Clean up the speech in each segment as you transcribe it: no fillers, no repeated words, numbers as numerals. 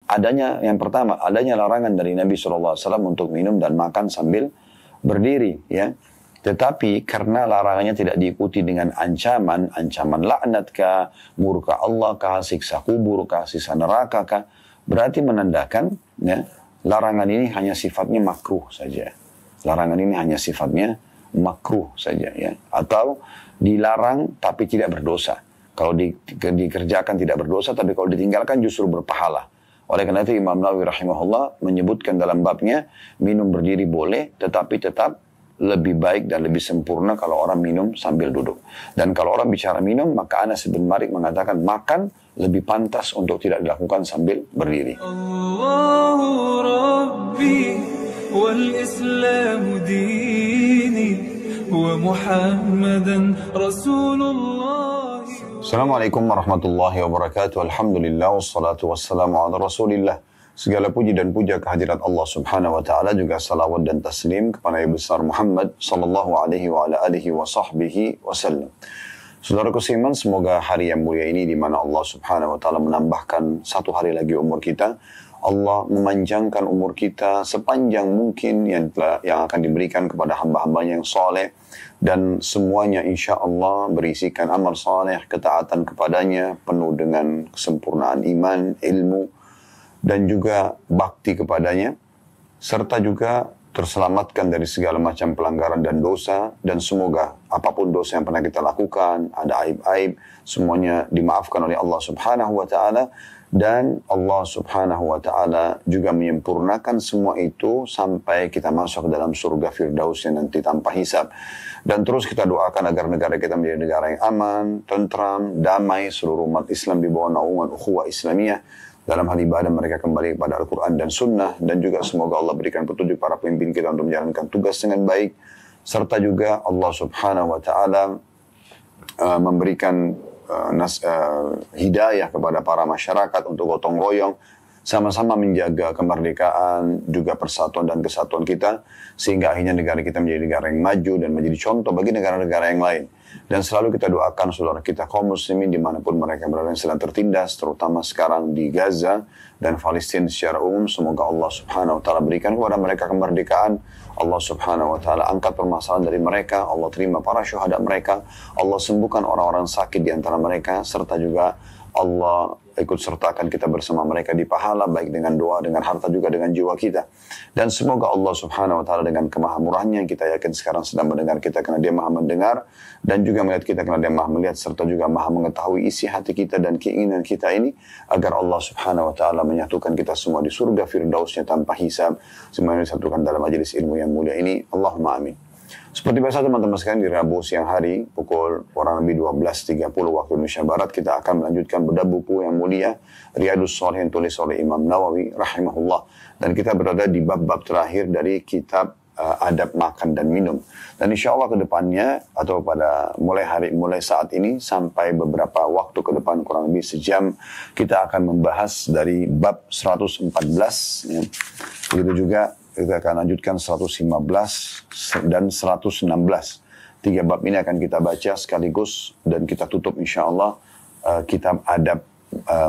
adanya yang pertama, adanya larangan dari Nabi SAW untuk minum dan makan sambil berdiri, ya. Tetapi karena larangannya tidak diikuti dengan ancaman laknat kah, murka Allah kah, siksa kubur kah, siksa neraka kah, berarti menandakan, ya, larangan ini hanya sifatnya makruh saja. Larangan ini hanya sifatnya makruh saja, ya, atau dilarang tapi tidak berdosa. Kalau dikerjakan tidak berdosa, tapi kalau ditinggalkan justru berpahala. Oleh karena itu Imam Nawawi rahimahullah menyebutkan dalam babnya, minum berdiri boleh, tetapi tetap lebih baik dan lebih sempurna kalau orang minum sambil duduk. Dan kalau orang bicara minum, maka Anas bin Malik mengatakan makan lebih pantas untuk tidak dilakukan sambil berdiri. Allahu Rabbi wal Islam dini wa Muhammadan Rasulullah. Assalamualaikum warahmatullahi wabarakatuh. Alhamdulillah wassalatu wassalamu ala Rasulillah. Segala puji dan puja kehadirat Allah Subhanahu wa taala, juga salawat dan taslim kepada Nabi besar Muhammad sallallahu alaihi wa ala alihi wa sahbihi wasallam. Saudaraku seiman, semoga hari yang mulia ini di mana Allah Subhanahu wa taala menambahkan satu hari lagi umur kita, Allah memanjangkan umur kita sepanjang mungkin yang akan diberikan kepada hamba-hambanya yang saleh, dan semuanya insya Allah berisikan amal saleh, ketaatan kepadanya, penuh dengan kesempurnaan iman, ilmu, dan juga bakti kepadanya, serta juga terselamatkan dari segala macam pelanggaran dan dosa, dan semoga apapun dosa yang pernah kita lakukan, ada aib-aib, semuanya dimaafkan oleh Allah Subhanahu wa taala, dan Allah Subhanahu wa taala juga menyempurnakan semua itu sampai kita masuk ke dalam surga Firdausnya nanti tanpa hisab. Dan terus kita doakan agar negara kita menjadi negara yang aman, tentram, damai, seluruh umat Islam di bawah naungan ukhuwah Islamiyah. Dalam hal ibadah mereka kembali kepada Al-Quran dan Sunnah, dan juga semoga Allah berikan petunjuk para pemimpin kita untuk menjalankan tugas dengan baik, serta juga Allah Subhanahu wa taala memberikan hidayah kepada para masyarakat untuk gotong royong, sama-sama menjaga kemerdekaan, juga persatuan dan kesatuan kita, sehingga akhirnya negara kita menjadi negara yang maju dan menjadi contoh bagi negara-negara yang lain. Dan selalu kita doakan saudara kita kaum muslimin dimanapun mereka berada yang sedang tertindas, terutama sekarang di Gaza dan Palestina secara umum. Semoga Allah Subhanahu wa taala berikan kepada mereka kemerdekaan. Allah Subhanahu wa taala angkat permasalahan dari mereka. Allah terima para syuhada mereka. Allah sembuhkan orang-orang sakit di antara mereka, serta juga Allah ikut sertakan kita bersama mereka di pahala, baik dengan doa, dengan harta, juga dengan jiwa kita. Dan semoga Allah Subhanahu wa taala dengan kemahamurahnya, kita yakin sekarang sedang mendengar kita karena Dia Maha mendengar, dan juga melihat kita karena Dia Maha melihat, serta juga Maha mengetahui isi hati kita dan keinginan kita ini, agar Allah Subhanahu wa taala menyatukan kita semua di surga Firdausnya tanpa hisab, semuanya disatukan dalam majelis ilmu yang mulia ini. Allahumma amin. Seperti biasa teman-teman sekalian, di Rabu siang hari pukul kurang lebih 12.30 waktu Indonesia Barat, kita akan melanjutkan bedah buku yang mulia Riyadhus Shalihin tulis oleh Imam Nawawi rahimahullah, dan kita berada di bab-bab terakhir dari kitab adab makan dan minum. Dan insya Allah ke depannya, atau pada mulai saat ini sampai beberapa waktu ke depan kurang lebih sejam, kita akan membahas dari bab 114, ya. Begitu juga kita akan lanjutkan 115 dan 116. Tiga bab ini akan kita baca sekaligus, dan kita tutup insya Allah kitab adab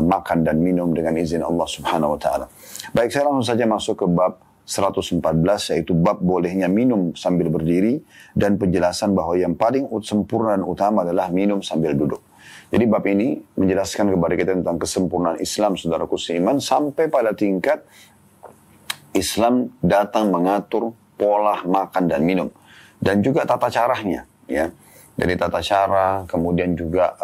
makan dan minum dengan izin Allah Subhanahu wa taala. Baik, saya langsung saja masuk ke bab 114, yaitu bab bolehnya minum sambil berdiri, dan penjelasan bahwa yang paling sempurna dan utama adalah minum sambil duduk. Jadi bab ini menjelaskan kepada kita tentang kesempurnaan Islam, saudaraku seiman, sampai pada tingkat Islam datang mengatur pola makan dan minum, dan juga tata caranya, ya. Dari tata cara, kemudian juga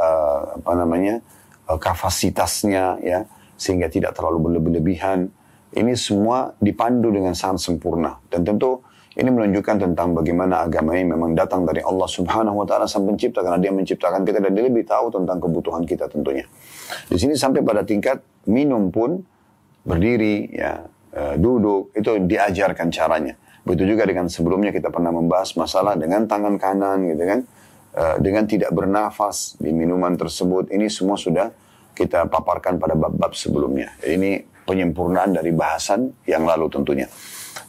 kapasitasnya, ya, sehingga tidak terlalu berlebihan. Ini semua dipandu dengan sangat sempurna, dan tentu ini menunjukkan tentang bagaimana agama ini memang datang dari Allah Subhanahu wa taala sang pencipta, karena Dia menciptakan kita dan Dia lebih tahu tentang kebutuhan kita tentunya. Di sini sampai pada tingkat minum pun berdiri, ya, duduk, itu diajarkan caranya. Begitu juga dengan sebelumnya kita pernah membahas masalah dengan tangan kanan, gitu kan, dengan tidak bernafas di minuman tersebut. Ini semua sudah kita paparkan pada bab-bab sebelumnya. Ini penyempurnaan dari bahasan yang lalu tentunya.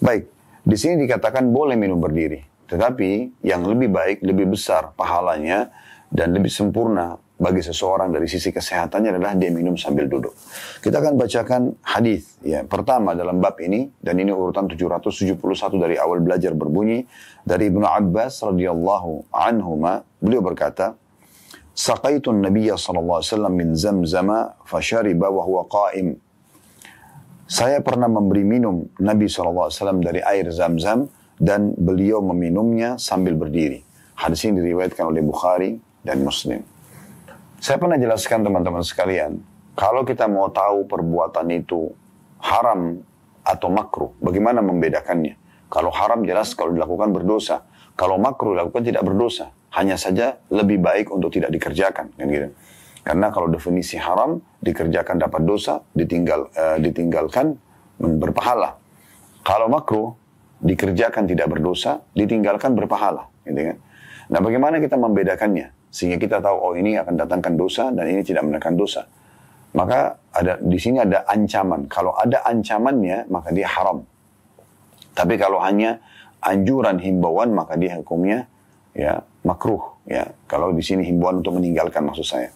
Baik, di sini dikatakan boleh minum berdiri, tetapi yang lebih baik, lebih besar pahalanya dan lebih sempurna bagi seseorang dari sisi kesehatannya adalah dia minum sambil duduk. Kita akan bacakan hadis ya pertama dalam bab ini, dan ini urutan 771 dari awal belajar berbunyi dari Ibnu Abbas radhiyallahu anhuma. Beliau berkata, "Saqaitun Nabiyya sallallahu alaihi wasallam min Zamzama fashariba wa huwa qa'im." Saya pernah memberi minum Nabi SAW dari air Zamzam dan beliau meminumnya sambil berdiri. Hadis ini diriwayatkan oleh Bukhari dan Muslim. Saya pernah jelaskan teman-teman sekalian, kalau kita mau tahu perbuatan itu haram atau makruh, bagaimana membedakannya? Kalau haram jelas kalau dilakukan berdosa. Kalau makruh dilakukan tidak berdosa. Hanya saja lebih baik untuk tidak dikerjakan. Kan gitu. Karena kalau definisi haram, dikerjakan dapat dosa, ditinggalkan berpahala. Kalau makruh, dikerjakan tidak berdosa, ditinggalkan berpahala. Gitu kan? Nah bagaimana kita membedakannya? Sehingga kita tahu, oh ini akan datangkan dosa dan ini tidak mendatangkan dosa. Maka di sini ada ancaman. Kalau ada ancamannya, maka dia haram. Tapi kalau hanya anjuran himbauan, maka dia hukumnya ya makruh. Ya, kalau di sini himbauan untuk meninggalkan maksud saya.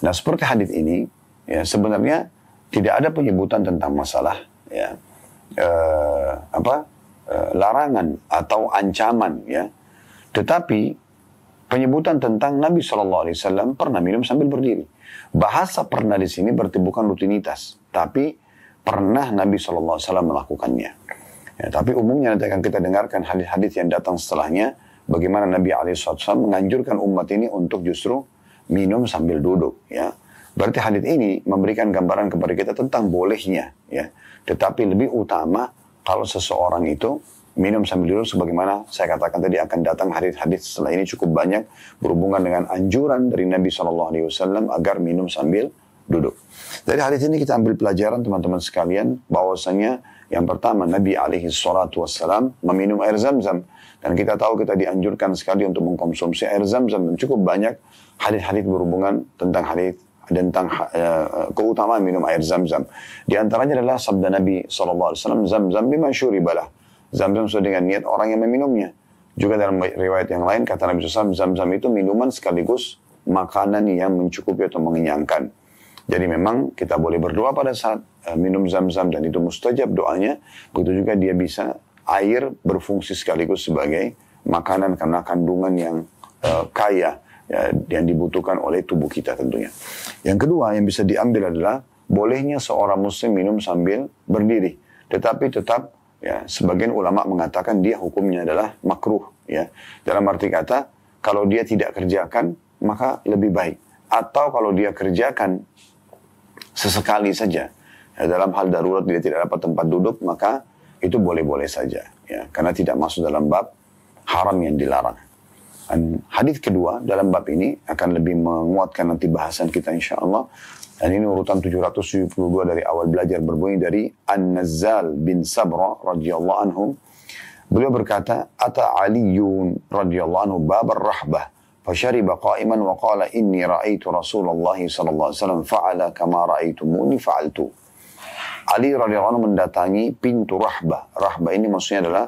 Nah seperti hadis ini, ya sebenarnya tidak ada penyebutan tentang masalah ya larangan atau ancaman ya. Tetapi penyebutan tentang Nabi SAW pernah minum sambil berdiri. Bahasa pernah di sini berarti bukan rutinitas, tapi pernah Nabi SAW melakukannya. Ya, tapi umumnya nanti akan kita dengarkan hadis-hadis yang datang setelahnya, bagaimana Nabi SAW menganjurkan umat ini untuk justru minum sambil duduk. Ya, berarti hadis ini memberikan gambaran kepada kita tentang bolehnya. Ya, tetapi lebih utama kalau seseorang itu minum sambil duduk, sebagaimana saya katakan tadi akan datang hadis-hadis setelah ini cukup banyak berhubungan dengan anjuran dari Nabi SAW agar minum sambil duduk. Dari hadis ini kita ambil pelajaran teman-teman sekalian, bahwasanya yang pertama Nabi SAW meminum air Zamzam, dan kita tahu kita dianjurkan sekali untuk mengkonsumsi air Zamzam, dan cukup banyak hadis-hadis berhubungan tentang keutamaan minum air Zamzam. Di antaranya adalah sabda Nabi SAW, Zamzam bima syuribalah. Zamzam sesuai dengan niat orang yang meminumnya. Juga dalam riwayat yang lain kata Nabi SAW, Zamzam itu minuman sekaligus makanan yang mencukupi atau mengenyangkan. Jadi memang kita boleh berdoa pada saat minum Zamzam dan itu mustajab doanya. Begitu juga dia bisa air berfungsi sekaligus sebagai makanan karena kandungan yang kaya ya, yang dibutuhkan oleh tubuh kita tentunya. Yang kedua yang bisa diambil adalah bolehnya seorang muslim minum sambil berdiri. Tetapi tetap ya, sebagian ulama mengatakan dia hukumnya adalah makruh. Ya. Dalam arti kata, kalau dia tidak kerjakan, maka lebih baik. Atau kalau dia kerjakan sesekali saja, ya, dalam hal darurat dia tidak dapat tempat duduk, maka itu boleh-boleh saja. Ya, karena tidak masuk dalam bab haram yang dilarang. Dan hadis kedua dalam bab ini akan lebih menguatkan nanti bahasan kita insya Allah. Dan ini urutan 772 dari awal belajar berbunyi dari An-Nazzal bin Sabra radhiyallahu anhu. Beliau berkata, "Ata Aliyun radhiyallahu anhu babar rahbah, fashariba qa'iman wa qala inni ra'aitu Rasulullah sallallahu alaihi wasallam fa'ala kama ra'aitumuni fa'altu." Ali radhiyallahu anhu mendatangi pintu Rahbah. Rahbah ini maksudnya adalah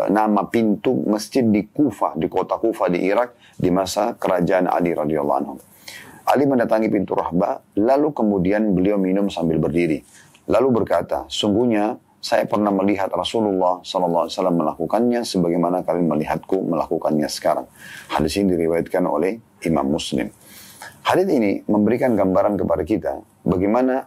nama pintu masjid di Kufah, di kota Kufah di Irak di masa kerajaan Ali radhiyallahu anhu. Ali mendatangi pintu Rahbah, lalu kemudian beliau minum sambil berdiri. Lalu berkata, sungguhnya saya pernah melihat Rasulullah SAW melakukannya sebagaimana kalian melihatku melakukannya sekarang. Hadis ini diriwayatkan oleh Imam Muslim. Hadis ini memberikan gambaran kepada kita bagaimana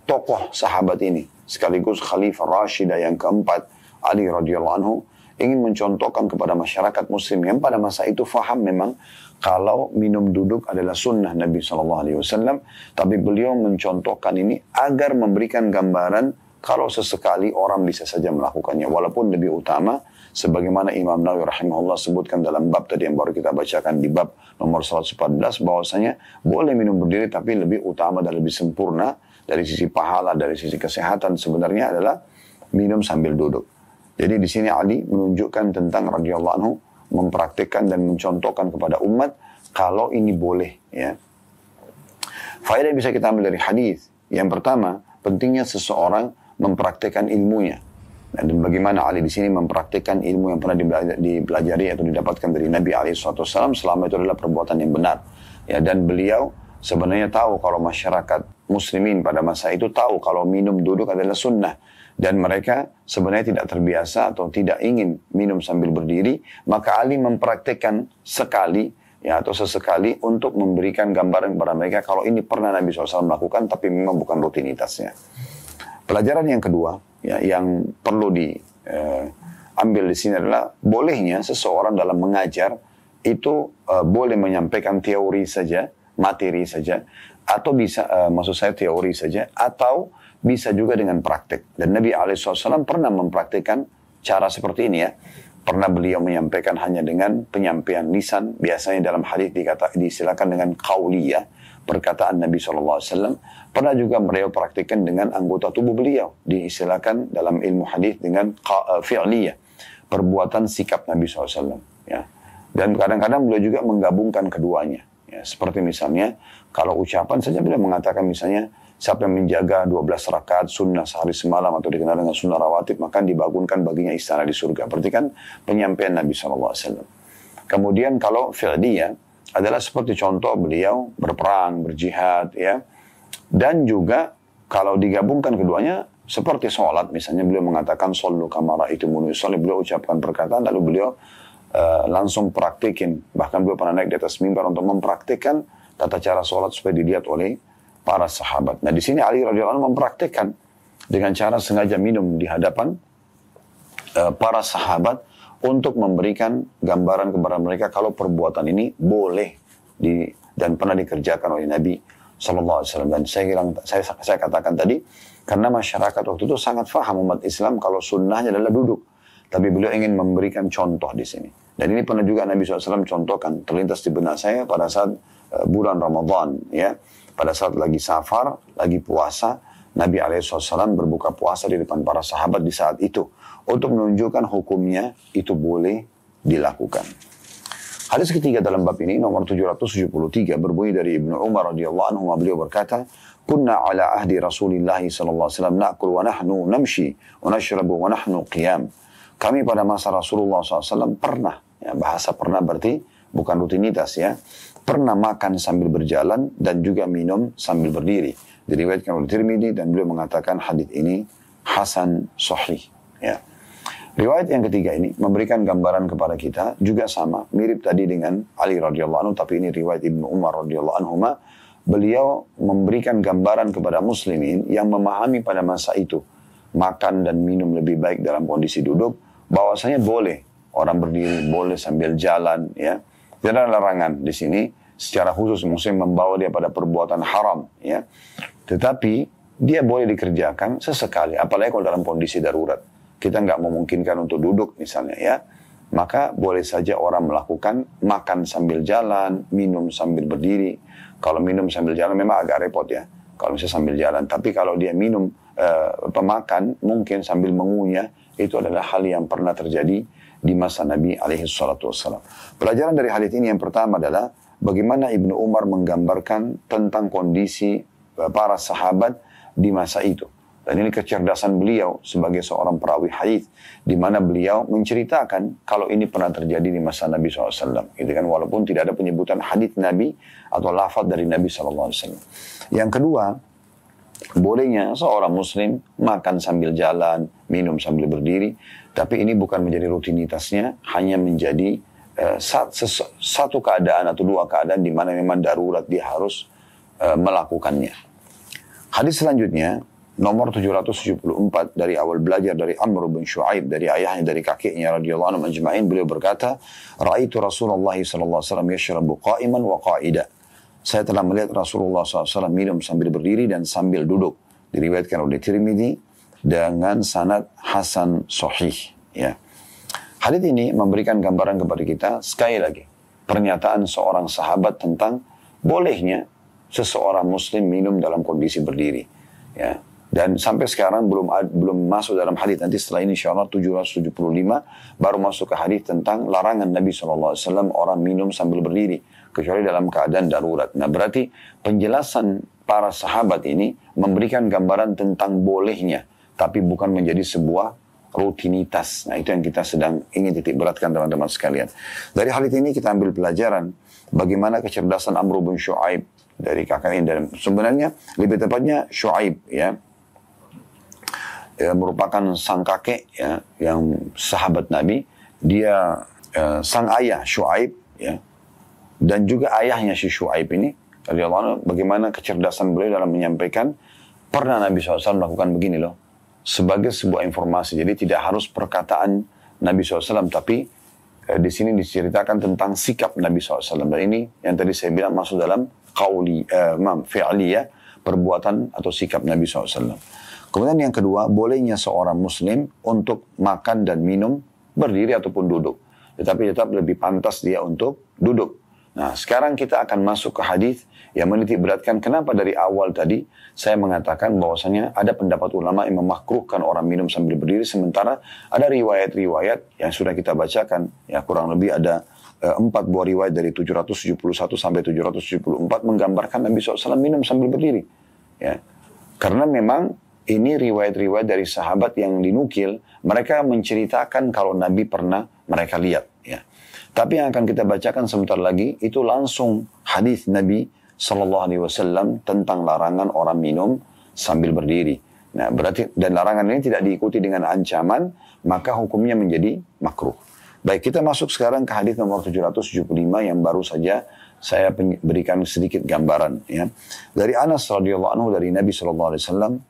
tokoh sahabat ini, sekaligus Khalifah Rashidah yang keempat, Ali radhiyallahu anhu, ingin mencontohkan kepada masyarakat muslim yang pada masa itu faham memang kalau minum duduk adalah sunnah Nabi SAW, tapi beliau mencontohkan ini agar memberikan gambaran kalau sesekali orang bisa saja melakukannya, walaupun lebih utama, sebagaimana Imam Nawawi rahimahullah sebutkan dalam bab tadi yang baru kita bacakan di bab nomor 114, bahwasanya boleh minum berdiri, tapi lebih utama dan lebih sempurna dari sisi pahala, dari sisi kesehatan sebenarnya adalah minum sambil duduk. Jadi di sini Ali menunjukkan tentang radhiyallahu anhu mempraktikkan dan mencontohkan kepada umat kalau ini boleh. Ya. Faedah yang bisa kita ambil dari hadis. Yang pertama, pentingnya seseorang mempraktikkan ilmunya. Dan bagaimana Ali di sini mempraktikkan ilmu yang pernah dipelajari atau didapatkan dari Nabi SAW selama itu adalah perbuatan yang benar. Ya, dan beliau sebenarnya tahu kalau masyarakat muslimin pada masa itu tahu kalau minum duduk adalah sunnah. Dan mereka sebenarnya tidak terbiasa atau tidak ingin minum sambil berdiri. Maka Ali mempraktikkan sekali ya atau sesekali untuk memberikan gambaran kepada mereka kalau ini pernah Nabi SAW melakukan tapi memang bukan rutinitasnya. Pelajaran yang kedua ya, yang perlu diambil di sini adalah bolehnya seseorang dalam mengajar itu boleh menyampaikan teori saja, materi saja, atau bisa maksud saya teori saja, atau bisa juga dengan praktek. Dan Nabi SAW pernah mempraktikkan cara seperti ini ya. Pernah beliau menyampaikan hanya dengan penyampaian lisan, biasanya dalam hadis disilakan dengan qauliyah, perkataan Nabi SAW. Pernah juga beliau praktikkan dengan anggota tubuh beliau, disilakan dalam ilmu hadis dengan fi'liyah, perbuatan sikap Nabi SAW. Ya. Dan kadang-kadang beliau juga menggabungkan keduanya. Ya, seperti misalnya, kalau ucapan saja beliau mengatakan misalnya, siapa yang menjaga 12 rakaat sunnah sehari semalam atau dikenal dengan sunnah rawatib, maka dibangunkan baginya istana di surga. Berarti kan penyampaian Nabi SAW. Kemudian kalau fi'liyah adalah seperti contoh beliau berperang, berjihad, ya. Dan juga kalau digabungkan keduanya, seperti sholat, misalnya beliau mengatakan, Sallu kama ra'aitumuni usolli, beliau ucapkan perkataan, lalu beliau langsung praktikin. Bahkan beliau pernah naik di atas mimbar untuk mempraktikkan tata cara sholat supaya dilihat oleh para sahabat. Nah di sini Ali radhiyallahu anhu mempraktikkan dengan cara sengaja minum di hadapan para sahabat untuk memberikan gambaran kepada mereka kalau perbuatan ini boleh dan pernah dikerjakan oleh Nabi Sallallahu Alaihi Wasallam. Dan saya katakan tadi karena masyarakat waktu itu sangat faham umat Islam kalau sunnahnya adalah duduk. Tapi beliau ingin memberikan contoh di sini. Dan ini pernah juga Nabi SAW contohkan terlintas di benak saya pada saat bulan Ramadan, ya. Pada saat lagi safar, lagi puasa, Nabi SAW berbuka puasa di depan para sahabat di saat itu. Untuk menunjukkan hukumnya itu boleh dilakukan. Hadis ketiga dalam bab ini, nomor 773, berbunyi dari Ibnu Umar radhiyallahu anhu, beliau berkata, Kunna ala ahdi Rasulillah sallallahu alaihi wasallam na'kul wa nahnu namshi wa nashrabu wa nahnu qiyam. Kami pada masa Rasulullah SAW pernah, ya, bahasa pernah berarti bukan rutinitas ya, pernah makan sambil berjalan dan juga minum sambil berdiri. Diriwayatkan oleh Tirmidzi dan beliau mengatakan hadis ini hasan sahih. Ya. Riwayat yang ketiga ini memberikan gambaran kepada kita juga sama, mirip tadi dengan Ali radhiyallahu anhu, tapi ini riwayat Ibnu Umar radhiyallahu anhu. Beliau memberikan gambaran kepada muslimin yang memahami pada masa itu makan dan minum lebih baik dalam kondisi duduk, bahwasanya boleh orang berdiri, boleh sambil jalan, ya. Tidak ada larangan di sini secara khusus muslim membawa dia pada perbuatan haram, ya. Tetapi dia boleh dikerjakan sesekali, apalagi kalau dalam kondisi darurat. Kita nggak memungkinkan untuk duduk misalnya, ya. Maka boleh saja orang melakukan makan sambil jalan, minum sambil berdiri. Kalau minum sambil jalan memang agak repot ya, kalau misalnya sambil jalan. Tapi kalau dia minum pemakan mungkin sambil mengunyah, itu adalah hal yang pernah terjadi di masa Nabi SAW. Pelajaran dari hadis ini yang pertama adalah bagaimana Ibnu Umar menggambarkan tentang kondisi para sahabat di masa itu. Dan ini kecerdasan beliau sebagai seorang perawi hadis, di mana beliau menceritakan kalau ini pernah terjadi di masa Nabi SAW. Gitu kan, walaupun tidak ada penyebutan hadis Nabi atau lafaz dari Nabi SAW. Yang kedua, bolehnya seorang muslim makan sambil jalan, minum sambil berdiri, tapi ini bukan menjadi rutinitasnya, hanya menjadi satu keadaan atau dua keadaan di mana memang darurat dia harus melakukannya. Hadis selanjutnya, nomor 774 dari awal belajar dari Amr bin Shu'aib, dari ayahnya, dari kakeknya radhiyallahu anhu ajma'in, beliau berkata, Ra'aitu Rasulullah sallallahu alaihi wasallam yashrabu qa'iman wa qa'ida. Saya telah melihat Rasulullah SAW minum sambil berdiri dan sambil duduk. Diriwayatkan oleh Tirmidzi dengan sanad hasan sahih. Ya. Hadits ini memberikan gambaran kepada kita, sekali lagi, pernyataan seorang sahabat tentang bolehnya seseorang muslim minum dalam kondisi berdiri. Ya. Dan sampai sekarang belum masuk dalam hadis. Nanti setelah ini insyaAllah 775 baru masuk ke hadis tentang larangan Nabi SAW orang minum sambil berdiri, kecuali dalam keadaan darurat. Nah berarti penjelasan para sahabat ini memberikan gambaran tentang bolehnya, tapi bukan menjadi sebuah rutinitas. Nah itu yang kita sedang ingin titik beratkan teman-teman sekalian. Dari hadis ini kita ambil pelajaran bagaimana kecerdasan Amr bin Shu'aib dari kakaknya, dan sebenarnya lebih tepatnya Shu'aib ya, merupakan sang kakek ya, yang sahabat Nabi, dia sang ayah Shu'aib ya, dan juga ayahnya si Shu'aib ini radhiyallahu anhu, bagaimana kecerdasan beliau dalam menyampaikan. Pernah Nabi SAW melakukan begini loh, sebagai sebuah informasi. Jadi tidak harus perkataan Nabi SAW, tapi di sini diceritakan tentang sikap Nabi SAW. Dan ini yang tadi saya bilang masuk dalam fi'li ya, perbuatan atau sikap Nabi SAW. Kemudian yang kedua, bolehnya seorang muslim untuk makan dan minum berdiri ataupun duduk. Tetapi tetap lebih pantas dia untuk duduk. Nah, sekarang kita akan masuk ke hadis yang menitik beratkan kenapa dari awal tadi saya mengatakan bahwasanya ada pendapat ulama yang memakruhkan orang minum sambil berdiri, sementara ada riwayat-riwayat yang sudah kita bacakan, ya kurang lebih ada 4 buah riwayat dari 771 sampai 774 menggambarkan Nabi SAW minum sambil berdiri. Ya. Karena memang ini riwayat-riwayat dari sahabat yang dinukil, mereka menceritakan kalau Nabi pernah mereka lihat. Ya. Tapi yang akan kita bacakan sebentar lagi itu langsung hadis Nabi SAW tentang larangan orang minum sambil berdiri. Nah, berarti dan larangan ini tidak diikuti dengan ancaman, maka hukumnya menjadi makruh. Baik, kita masuk sekarang ke hadis nomor 775 yang baru saja saya berikan sedikit gambaran ya. Dari Anas radhiyallahu anhu dari Nabi SAW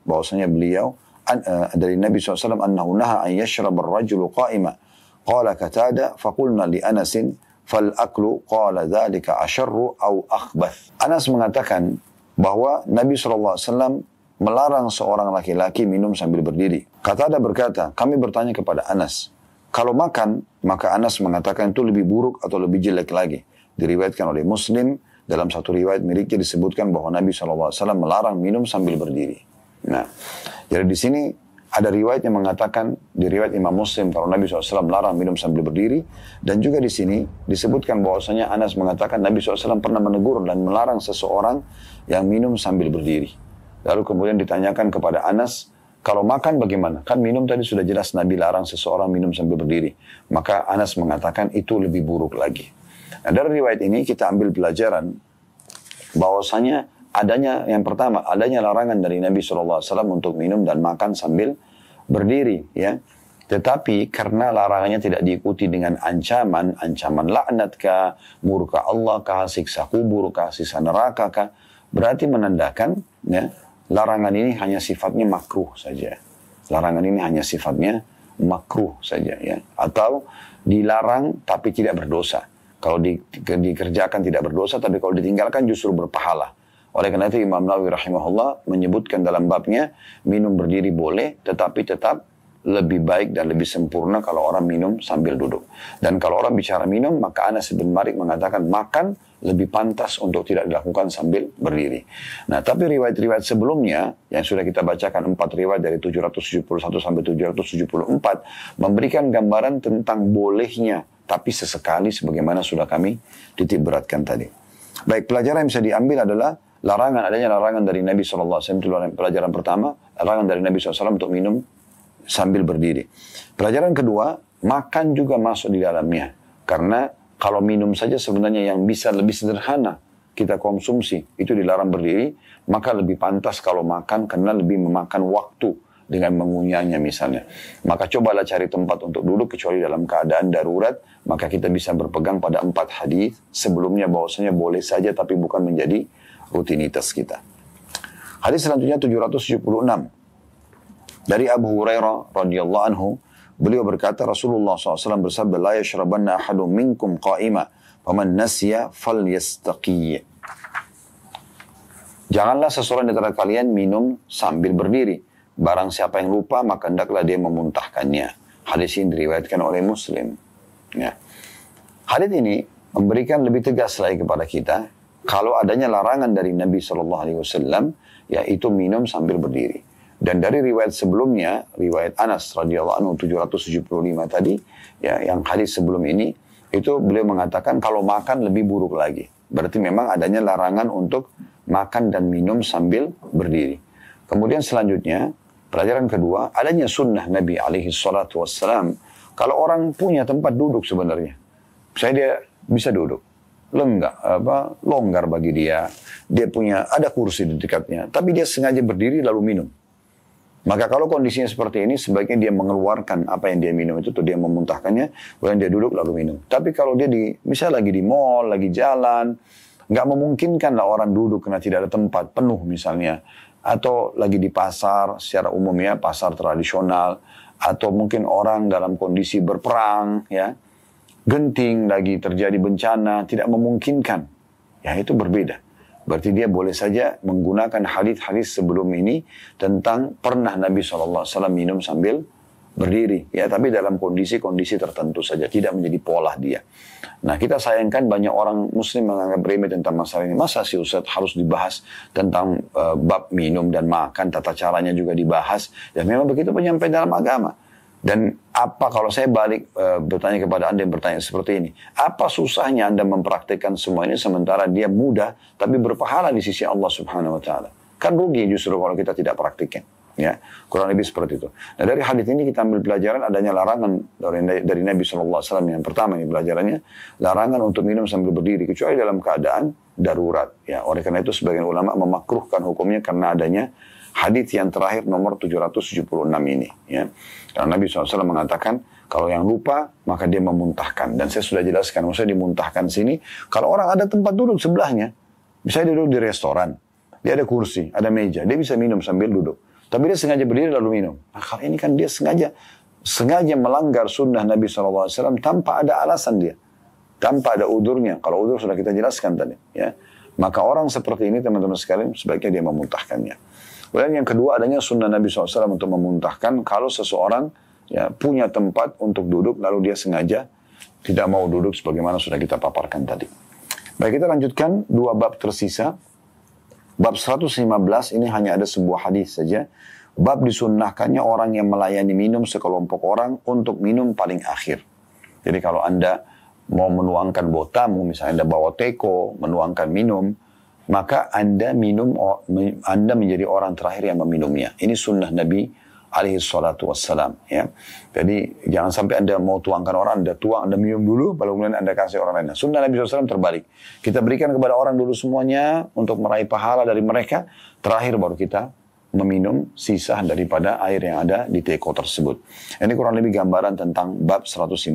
bahwasanya beliau dari Nabi SAW annahu naha an yashrab ar-rajulu qa'ima. Qala Qatada faqulna li Anasin fal aklu qala dzalika asyarru au akhbath. Anas mengatakan bahwa Nabi SAW melarang seorang laki-laki minum sambil berdiri. Qatada berkata, kami bertanya kepada Anas, kalau makan, maka Anas mengatakan itu lebih buruk atau lebih jelek lagi. Diriwayatkan oleh Muslim, dalam satu riwayat miliknya disebutkan bahwa Nabi SAW melarang minum sambil berdiri. Nah, jadi di sini ada riwayat yang mengatakan, di riwayat Imam Muslim, kalau Nabi SAW melarang minum sambil berdiri. Dan juga di sini disebutkan bahwasanya Anas mengatakan Nabi SAW pernah menegur dan melarang seseorang yang minum sambil berdiri. Lalu kemudian ditanyakan kepada Anas, kalau makan bagaimana? Kan minum tadi sudah jelas Nabi larang seseorang minum sambil berdiri. Maka Anas mengatakan itu lebih buruk lagi. Nah, dari riwayat ini kita ambil pelajaran bahwasanya adanya yang pertama, adanya larangan dari Nabi SAW untuk minum dan makan sambil berdiri, ya. Tetapi karena larangannya tidak diikuti dengan ancaman laknat kah, murka Allah kah, siksa kubur kah, siksa neraka kah, berarti menandakan, ya, larangan ini hanya sifatnya makruh saja. Larangan ini hanya sifatnya makruh saja, ya. Atau dilarang tapi tidak berdosa. Kalau dikerjakan tidak berdosa, tapi kalau ditinggalkan justru berpahala. Oleh karena itu Imam Nawawi rahimahullah menyebutkan dalam babnya, minum berdiri boleh, tetapi tetap lebih baik dan lebih sempurna kalau orang minum sambil duduk. Dan kalau orang bicara minum, maka Anas bin Malik mengatakan makan lebih pantas untuk tidak dilakukan sambil berdiri. Nah, tapi riwayat-riwayat sebelumnya yang sudah kita bacakan 4 riwayat dari 771 sampai 774 memberikan gambaran tentang bolehnya, tapi sesekali sebagaimana sudah kami titik beratkan tadi. Baik, pelajaran yang bisa diambil adalah adanya larangan dari Nabi SAW, itu pelajaran pertama, larangan dari Nabi SAW untuk minum sambil berdiri. Pelajaran kedua, makan juga masuk di dalamnya. Karena kalau minum saja sebenarnya yang bisa lebih sederhana kita konsumsi, itu dilarang berdiri, maka lebih pantas kalau makan karena lebih memakan waktu dengan mengunyahnya misalnya. Maka cobalah cari tempat untuk duduk, kecuali dalam keadaan darurat, maka kita bisa berpegang pada 4 hadis sebelumnya bahwasanya boleh saja tapi bukan menjadi rutinitas kita. Hadis selanjutnya 776. Dari Abu Hurairah radhiyallahu anhu, beliau berkata Rasulullah SAW bersabda, la yashrabanna ahadun minkum qa'ima, faman nasiya falyastaqi. Janganlah seseorang di antara kalian minum sambil berdiri. Barang siapa yang lupa, maka hendaklah dia memuntahkannya. Hadis ini diriwayatkan oleh Muslim. Ya. Hadis ini memberikan lebih tegas lagi kepada kita, kalau adanya larangan dari Nabi SAW, yaitu minum sambil berdiri. Dan dari riwayat sebelumnya, riwayat Anas radhiyallahu anhu 775 tadi, ya, yang hadis sebelum ini, itu beliau mengatakan kalau makan lebih buruk lagi. Berarti memang adanya larangan untuk makan dan minum sambil berdiri. Kemudian selanjutnya, pelajaran kedua, adanya sunnah Nabi SAW. Kalau orang punya tempat duduk sebenarnya, saya dia bisa duduk. longgar bagi dia. Dia punya, ada kursi di dekatnya. Tapi dia sengaja berdiri lalu minum. Maka kalau kondisinya seperti ini, sebaiknya dia mengeluarkan apa yang dia minum itu, tuh dia memuntahkannya, kemudian dia duduk lalu minum. Tapi kalau dia misalnya lagi di mall, lagi jalan, nggak memungkinkan lah orang duduk karena tidak ada tempat penuh misalnya. Atau lagi di pasar, secara umum ya, pasar tradisional. Atau mungkin orang dalam kondisi berperang, ya, genting, lagi terjadi bencana, tidak memungkinkan. Ya itu berbeda. Berarti dia boleh saja menggunakan hadis-hadis sebelum ini tentang pernah Nabi SAW minum sambil berdiri. Ya, tapi dalam kondisi-kondisi tertentu saja, tidak menjadi pola dia. Nah, kita sayangkan banyak orang muslim menganggap remeh tentang masalah ini. Masa sih Ustaz harus dibahas tentang bab minum dan makan, tata caranya juga dibahas. Ya memang begitu penyampaian dalam agama. Dan apa kalau saya balik bertanya kepada Anda yang bertanya seperti ini. Apa susahnya Anda mempraktikkan semua ini sementara dia mudah tapi berpahala di sisi Allah Subhanahu Wa Taala. Kan rugi justru kalau kita tidak praktikkan. Ya, kurang lebih seperti itu. Nah dari hadis ini kita ambil pelajaran adanya larangan dari Nabi SAW yang pertama ini pelajarannya. Larangan untuk minum sambil berdiri kecuali dalam keadaan darurat. Ya, oleh karena itu sebagian ulama memakruhkan hukumnya karena adanya hadis yang terakhir nomor 776 ini. Ya. Karena Nabi SAW mengatakan, kalau yang lupa, maka dia memuntahkan. Dan saya sudah jelaskan, maksudnya dimuntahkan sini, kalau orang ada tempat duduk sebelahnya, misalnya dia duduk di restoran, dia ada kursi, ada meja, dia bisa minum sambil duduk. Tapi dia sengaja berdiri lalu minum. Nah kalau ini kan dia sengaja melanggar sunnah Nabi SAW tanpa ada alasan dia. Tanpa ada udurnya. Kalau udur sudah kita jelaskan tadi. Ya. Maka orang seperti ini teman-teman sekalian, sebaiknya dia memuntahkannya. Kemudian yang kedua adanya sunnah Nabi SAW untuk memuntahkan kalau seseorang ya, punya tempat untuk duduk lalu dia sengaja tidak mau duduk sebagaimana sudah kita paparkan tadi. Baik, kita lanjutkan dua bab tersisa. Bab 115 ini hanya ada sebuah hadis saja. Bab disunnahkannya orang yang melayani minum sekelompok orang untuk minum paling akhir. Jadi kalau Anda mau menuangkan botamu, misalnya Anda bawa teko, menuangkan minum, maka Anda menjadi orang terakhir yang meminumnya. Ini sunnah Nabi alaihi salatu wassalam. Ya. Jadi jangan sampai Anda mau tuangkan orang, Anda tuang, Anda minum dulu, baru kemudian Anda kasih orang lain. Sunnah Nabi SAW terbalik. Kita berikan kepada orang dulu semuanya untuk meraih pahala dari mereka. Terakhir baru kita meminum sisa daripada air yang ada di teko tersebut. Ini kurang lebih gambaran tentang bab 115.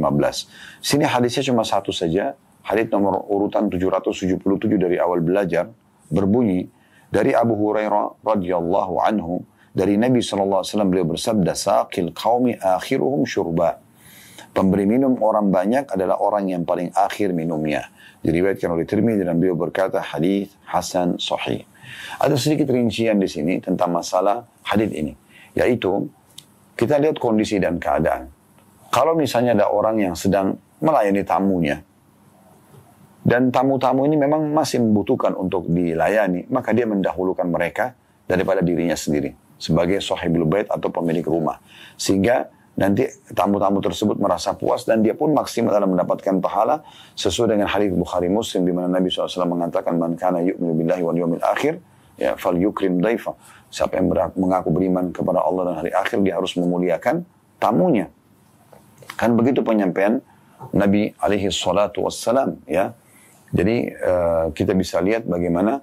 Sini hadisnya cuma satu saja. Hadis nomor urutan 777 dari awal belajar berbunyi dari Abu Hurairah radhiyallahu anhu dari Nabi SAW beliau bersabda saqil qaumi akhiruhum syurba. Pemberi minum orang banyak adalah orang yang paling akhir minumnya. Diriwayatkan oleh Tirmidzi dan beliau berkata hadis hasan sahih. Ada sedikit rincian di sini tentang masalah hadis ini, yaitu kita lihat kondisi dan keadaan. Kalau misalnya ada orang yang sedang melayani tamunya dan tamu-tamu ini memang masih membutuhkan untuk dilayani, maka dia mendahulukan mereka daripada dirinya sendiri sebagai sahibul bait atau pemilik rumah. Sehingga nanti tamu-tamu tersebut merasa puas dan dia pun maksimal dalam mendapatkan pahala sesuai dengan hadis Bukhari Muslim di mana Nabi SAW mengatakan man kana yu'minu billahi wal yawmil akhir ya falyukrim dhaifa. Siapa yang mengaku beriman kepada Allah dan hari akhir dia harus memuliakan tamunya. Kan begitu penyampaian Nabi alaihi salatu wassalam ya. Jadi kita bisa lihat bagaimana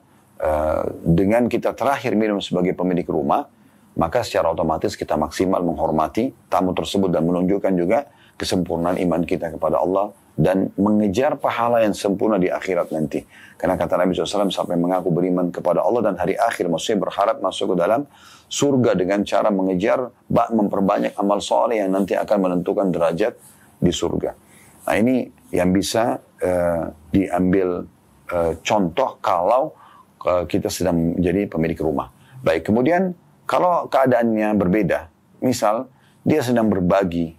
dengan kita terakhir minum sebagai pemilik rumah, maka secara otomatis kita maksimal menghormati tamu tersebut dan menunjukkan juga kesempurnaan iman kita kepada Allah dan mengejar pahala yang sempurna di akhirat nanti. Karena kata Nabi SAW sampai mengaku beriman kepada Allah dan hari akhir, maksudnya berharap masuk ke dalam surga dengan cara mengejar, memperbanyak amal soleh yang nanti akan menentukan derajat di surga. Nah ini yang bisa diambil contoh kalau kita sedang menjadi pemilik rumah. Baik, kemudian kalau keadaannya berbeda, misal dia sedang berbagi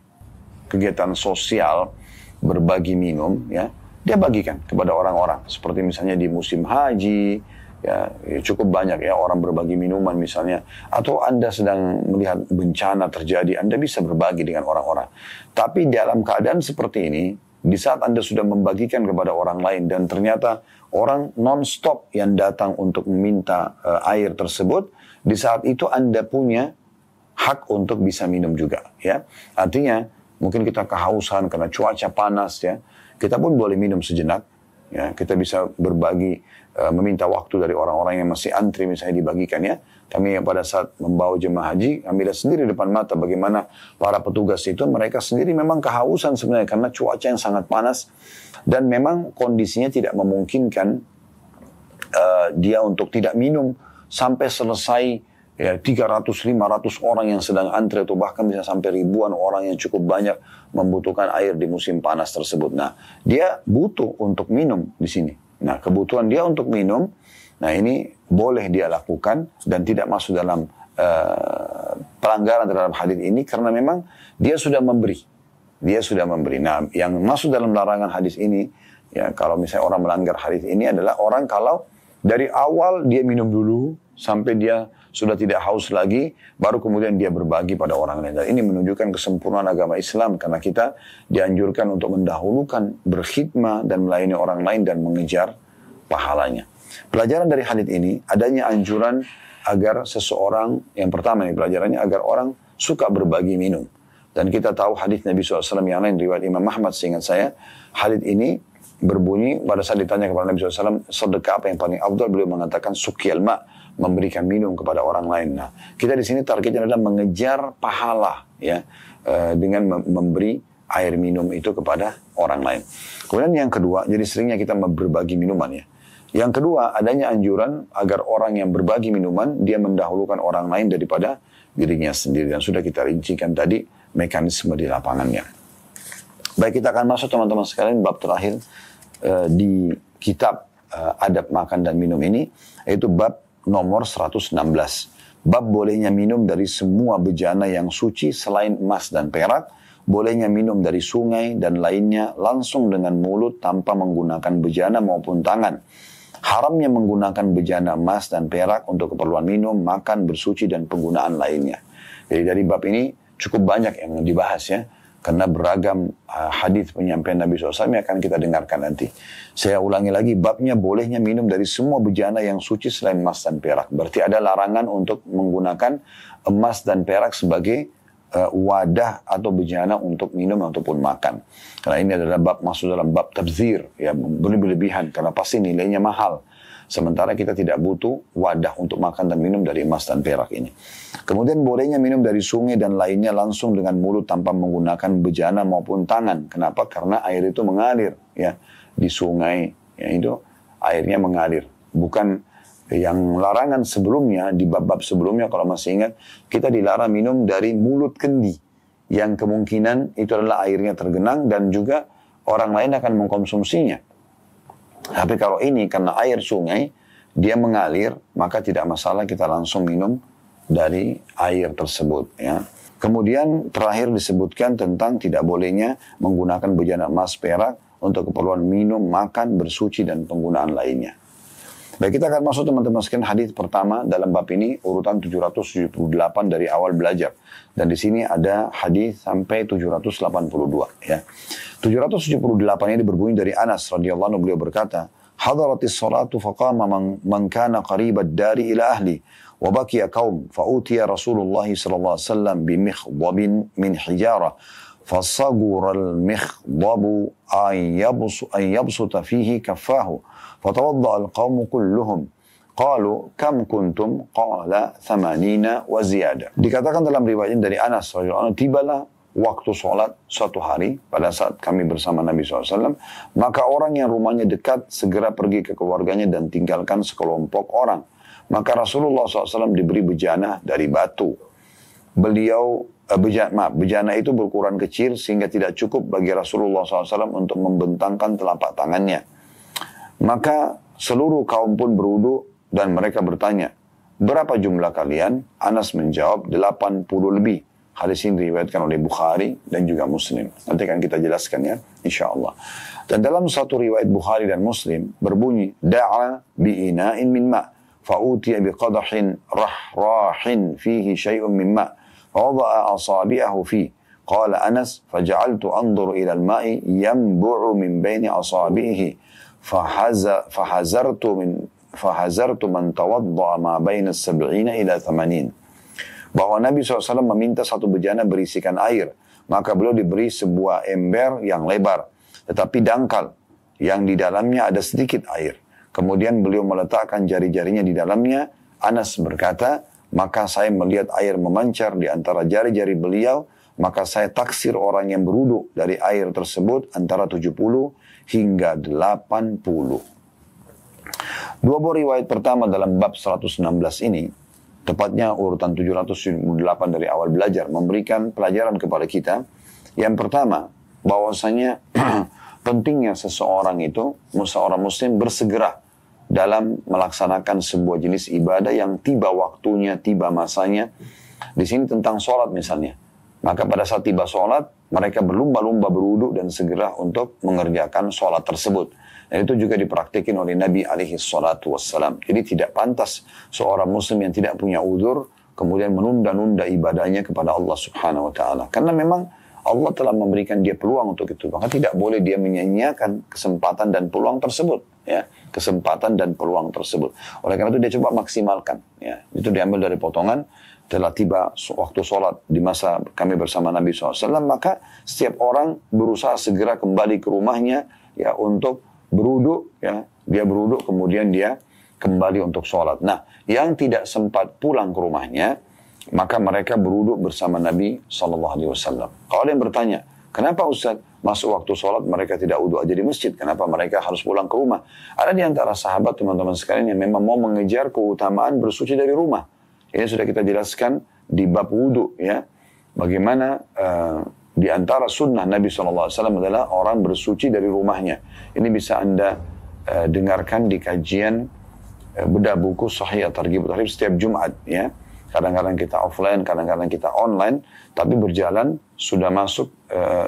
kegiatan sosial, berbagi minum, ya, dia bagikan kepada orang-orang. Seperti misalnya di musim haji, ya cukup banyak ya orang berbagi minuman misalnya. Atau Anda sedang melihat bencana terjadi, Anda bisa berbagi dengan orang-orang. Tapi dalam keadaan seperti ini, di saat Anda sudah membagikan kepada orang lain dan ternyata orang non-stop yang datang untuk meminta air tersebut, di saat itu Anda punya hak untuk bisa minum juga. Ya, artinya mungkin kita kehausan karena cuaca panas ya, kita pun boleh minum sejenak. Ya, kita bisa berbagi, meminta waktu dari orang-orang yang masih antri misalnya dibagikan ya. Kami pada saat membawa jemaah haji, kami lihat sendiri depan mata bagaimana para petugas itu, mereka sendiri memang kehausan sebenarnya karena cuaca yang sangat panas dan memang kondisinya tidak memungkinkan dia untuk tidak minum sampai selesai ya 300-500 orang yang sedang antri atau bahkan bisa sampai ribuan orang yang cukup banyak membutuhkan air di musim panas tersebut. Nah, dia butuh untuk minum di sini. Nah, kebutuhan dia untuk minum, nah ini boleh dia lakukan dan tidak masuk dalam pelanggaran terhadap hadis ini karena memang dia sudah memberi. Dia sudah memberi. Nah, yang masuk dalam larangan hadis ini, ya kalau misalnya orang melanggar hadis ini adalah orang kalau dari awal dia minum dulu sampai dia sudah tidak haus lagi, baru kemudian dia berbagi pada orang lain. Dan ini menunjukkan kesempurnaan agama Islam karena kita dianjurkan untuk mendahulukan berkhidmah dan melayani orang lain dan mengejar pahalanya. Pelajaran dari hadis ini adanya anjuran agar seseorang, yang pertama nih pelajarannya agar orang suka berbagi minum. Dan kita tahu hadis Nabi SAW yang lain riwayat Imam Ahmad, seingat saya hadis ini berbunyi pada saat ditanya kepada Nabi SAW, sedekah apa yang paling afdal, beliau mengatakan suqyal ma, memberikan minum kepada orang lain. Nah, kita di sini targetnya adalah mengejar pahala ya dengan memberi air minum itu kepada orang lain. Kemudian yang kedua, jadi seringnya kita berbagi minuman ya. Yang kedua, adanya anjuran agar orang yang berbagi minuman dia mendahulukan orang lain daripada dirinya sendiri, dan sudah kita rincikan tadi mekanisme di lapangannya. Baik, kita akan masuk teman-teman sekalian bab terakhir di kitab adab makan dan minum ini, yaitu bab nomor 116. Bab bolehnya minum dari semua bejana yang suci selain emas dan perak, bolehnya minum dari sungai dan lainnya langsung dengan mulut tanpa menggunakan bejana maupun tangan. Haramnya menggunakan bejana emas dan perak untuk keperluan minum, makan, bersuci, dan penggunaan lainnya. Jadi dari bab ini cukup banyak yang dibahas ya. Karena beragam hadis penyampaian Nabi SAW yang akan kita dengarkan nanti. Saya ulangi lagi, babnya bolehnya minum dari semua bejana yang suci selain emas dan perak. Berarti ada larangan untuk menggunakan emas dan perak sebagai wadah atau bejana untuk minum ataupun makan. Karena ini adalah bab masuk dalam bab tabzir, ya berlebihan karena pasti nilainya mahal. Sementara kita tidak butuh wadah untuk makan dan minum dari emas dan perak ini. Kemudian bolehnya minum dari sungai dan lainnya langsung dengan mulut tanpa menggunakan bejana maupun tangan. Kenapa? Karena air itu mengalir ya di sungai, ya itu airnya mengalir. Bukan yang larangan sebelumnya di bab-bab sebelumnya kalau masih ingat, kita dilarang minum dari mulut kendi yang kemungkinan itu adalah airnya tergenang dan juga orang lain akan mengkonsumsinya. Tapi kalau ini karena air sungai, dia mengalir, maka tidak masalah kita langsung minum dari air tersebut. Ya. Kemudian terakhir disebutkan tentang tidak bolehnya menggunakan bejana emas perak untuk keperluan minum, makan, bersuci, dan penggunaan lainnya. Baik, kita akan masuk teman-teman sekalian hadis pertama dalam bab ini, urutan 778 dari awal belajar. Dan di sini ada hadis sampai 782 ya. 778 ini berbunyi dari Anas radhiyallahu anhu, beliau berkata, "Hadaratis salatu faqama man kana qaribad dari ila ahli wa baqiya qaum fa utiya Rasulullah sallallahu alaihi wasallam bi mikhdabin min hijara fasagura al-mikhdabu ay yabsuta fihi kaffahu fatawadda al-qaum kulluhum." Qalu kam kuntum? Qala 80 wa ziyada. Dikatakan dalam riwayat dari Anas radhiyallahu anhu, tibalah waktu sholat suatu hari pada saat kami bersama Nabi SAW, maka orang yang rumahnya dekat segera pergi ke keluarganya dan tinggalkan sekelompok orang. Maka Rasulullah SAW diberi bejana dari batu. Bejana itu berukuran kecil sehingga tidak cukup bagi Rasulullah SAW untuk membentangkan telapak tangannya. Maka seluruh kaum pun berwudu dan mereka bertanya, berapa jumlah kalian? Anas menjawab 80 lebih. Hadis ini diriwayatkan oleh Bukhari dan juga Muslim. Nanti akan kita jelaskan ya, insyaAllah. Dan dalam satu riwayat Bukhari dan Muslim berbunyi, da'a bi'ina'in min ma' fa'utiya biqadahin rahrahin fihi syai'un min ma' fawada'a asabi'ahu fi. Qala Anas, faja'altu anzuru ila al-ma'i yanbu'u min baini asabi'ihi fahazartu man tawadda'a ma baina as-sab'ina ila 80. Bahwa Nabi SAW meminta satu bejana berisikan air. Maka beliau diberi sebuah ember yang lebar, tetapi dangkal. yang di dalamnya ada sedikit air. Kemudian beliau meletakkan jari-jarinya di dalamnya. Anas berkata, maka saya melihat air memancar di antara jari-jari beliau, maka saya taksir orang yang berwudu dari air tersebut antara 70 hingga 80. Dua buah riwayat pertama dalam bab 116 ini, tepatnya urutan 708 dari awal belajar, memberikan pelajaran kepada kita. Yang pertama, bahwasanya pentingnya seorang muslim bersegera dalam melaksanakan sebuah jenis ibadah yang tiba waktunya, tiba masanya. Di sini tentang sholat misalnya. Maka pada saat tiba sholat, mereka berlumba-lumba berwudu dan segera untuk mengerjakan sholat tersebut. Dan itu juga dipraktikin oleh Nabi alaihi salatu wassalam. Jadi tidak pantas seorang muslim yang tidak punya udzur kemudian menunda-nunda ibadahnya kepada Allah subhanahu wa ta'ala. Karena memang Allah telah memberikan dia peluang untuk itu. Maka tidak boleh dia menyanyiakan kesempatan dan peluang tersebut. Ya, kesempatan dan peluang tersebut. Oleh karena itu dia coba maksimalkan. Ya, itu diambil dari potongan. Telah tiba waktu sholat di masa kami bersama Nabi SAW, maka setiap orang berusaha segera kembali ke rumahnya ya untuk berwudu. Ya, dia berwudu kemudian dia kembali untuk sholat. Nah, yang tidak sempat pulang ke rumahnya, maka mereka berwudu bersama Nabi SAW. Kalau ada yang bertanya, kenapa Ustaz masuk waktu sholat mereka tidak wudu aja di masjid? Kenapa mereka harus pulang ke rumah? Ada di antara sahabat teman-teman sekalian yang memang mau mengejar keutamaan bersuci dari rumah. Ini sudah kita jelaskan di bab wudu ya. Bagaimana di antara sunnah Nabi SAW adalah orang bersuci dari rumahnya. Ini bisa Anda dengarkan di kajian bedah buku Sahih At-Targhib At-Tarhib setiap Jumat ya. Kadang-kadang kita offline, kadang-kadang kita online, tapi berjalan sudah masuk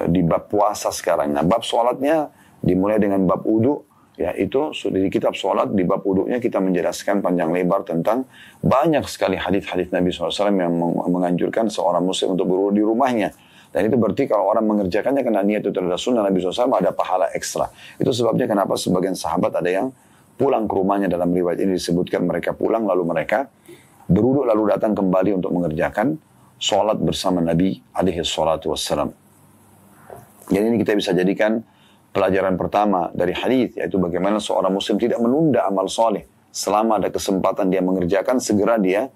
di bab puasa sekarang. Nah, bab sholatnya dimulai dengan bab wudu. Ya, itu sudah di kitab sholat, di bab wudunya kita menjelaskan panjang lebar tentang banyak sekali hadis-hadis Nabi SAW yang menganjurkan seorang muslim untuk berwudu di rumahnya. Dan itu berarti kalau orang mengerjakannya karena niat itu adalah sunnah Nabi SAW, ada pahala ekstra. Itu sebabnya kenapa sebagian sahabat ada yang pulang ke rumahnya. Dalam riwayat ini disebutkan mereka pulang lalu mereka berwudu lalu datang kembali untuk mengerjakan sholat bersama Nabi alaihi salatu wassalam. Jadi ini kita bisa jadikan pelajaran pertama dari hadis, yaitu bagaimana seorang muslim tidak menunda amal soleh. Selama ada kesempatan dia mengerjakan, segera dia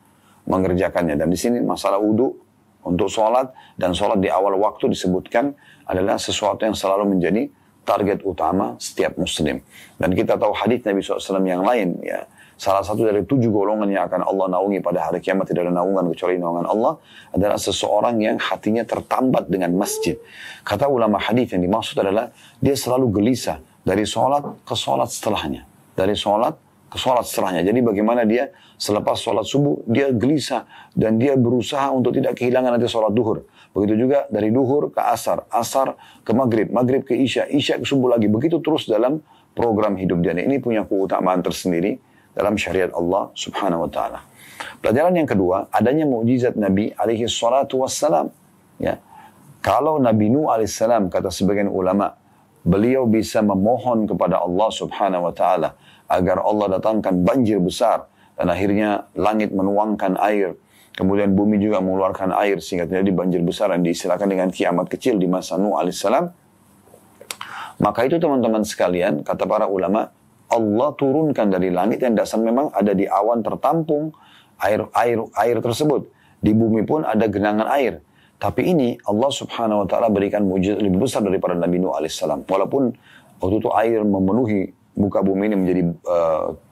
mengerjakannya. Dan di sini masalah wudu untuk sholat dan sholat di awal waktu disebutkan adalah sesuatu yang selalu menjadi target utama setiap muslim. Dan kita tahu hadis Nabi SAW yang lain, ya. Salah satu dari 7 golongan yang akan Allah naungi pada hari kiamat, tidak ada naungan kecuali naungan Allah, adalah seseorang yang hatinya tertambat dengan masjid. Kata ulama hadis yang dimaksud adalah dia selalu gelisah dari sholat ke sholat setelahnya. Dari sholat ke sholat setelahnya. Jadi bagaimana dia selepas sholat subuh, dia gelisah dan dia berusaha untuk tidak kehilangan nanti sholat duhur. Begitu juga dari duhur ke asar, asar ke maghrib, maghrib ke isya, isya ke subuh lagi. Begitu terus dalam program hidup dia. Ini punya keutamaan tersendiri dalam syariat Allah subhanahu wa ta'ala. Pelajaran yang kedua, adanya mukjizat Nabi alaihi salatu wassalam. Ya. Kalau Nabi Nuh alaihi salam, kata sebagian ulama, beliau bisa memohon kepada Allah subhanahu wa ta'ala agar Allah datangkan banjir besar. Dan akhirnya langit menuangkan air. Kemudian bumi juga mengeluarkan air sehingga terjadi banjir besar yang diistilahkan dengan kiamat kecil di masa Nuh alaihi salam. Maka itu teman-teman sekalian, kata para ulama, Allah turunkan dari langit yang dasar memang ada di awan tertampung air tersebut. Di bumi pun ada genangan air. Tapi ini Allah subhanahu wa ta'ala berikan mujizat lebih besar daripada Nabi Nuh alaihissalam. Walaupun waktu itu air memenuhi muka bumi ini menjadi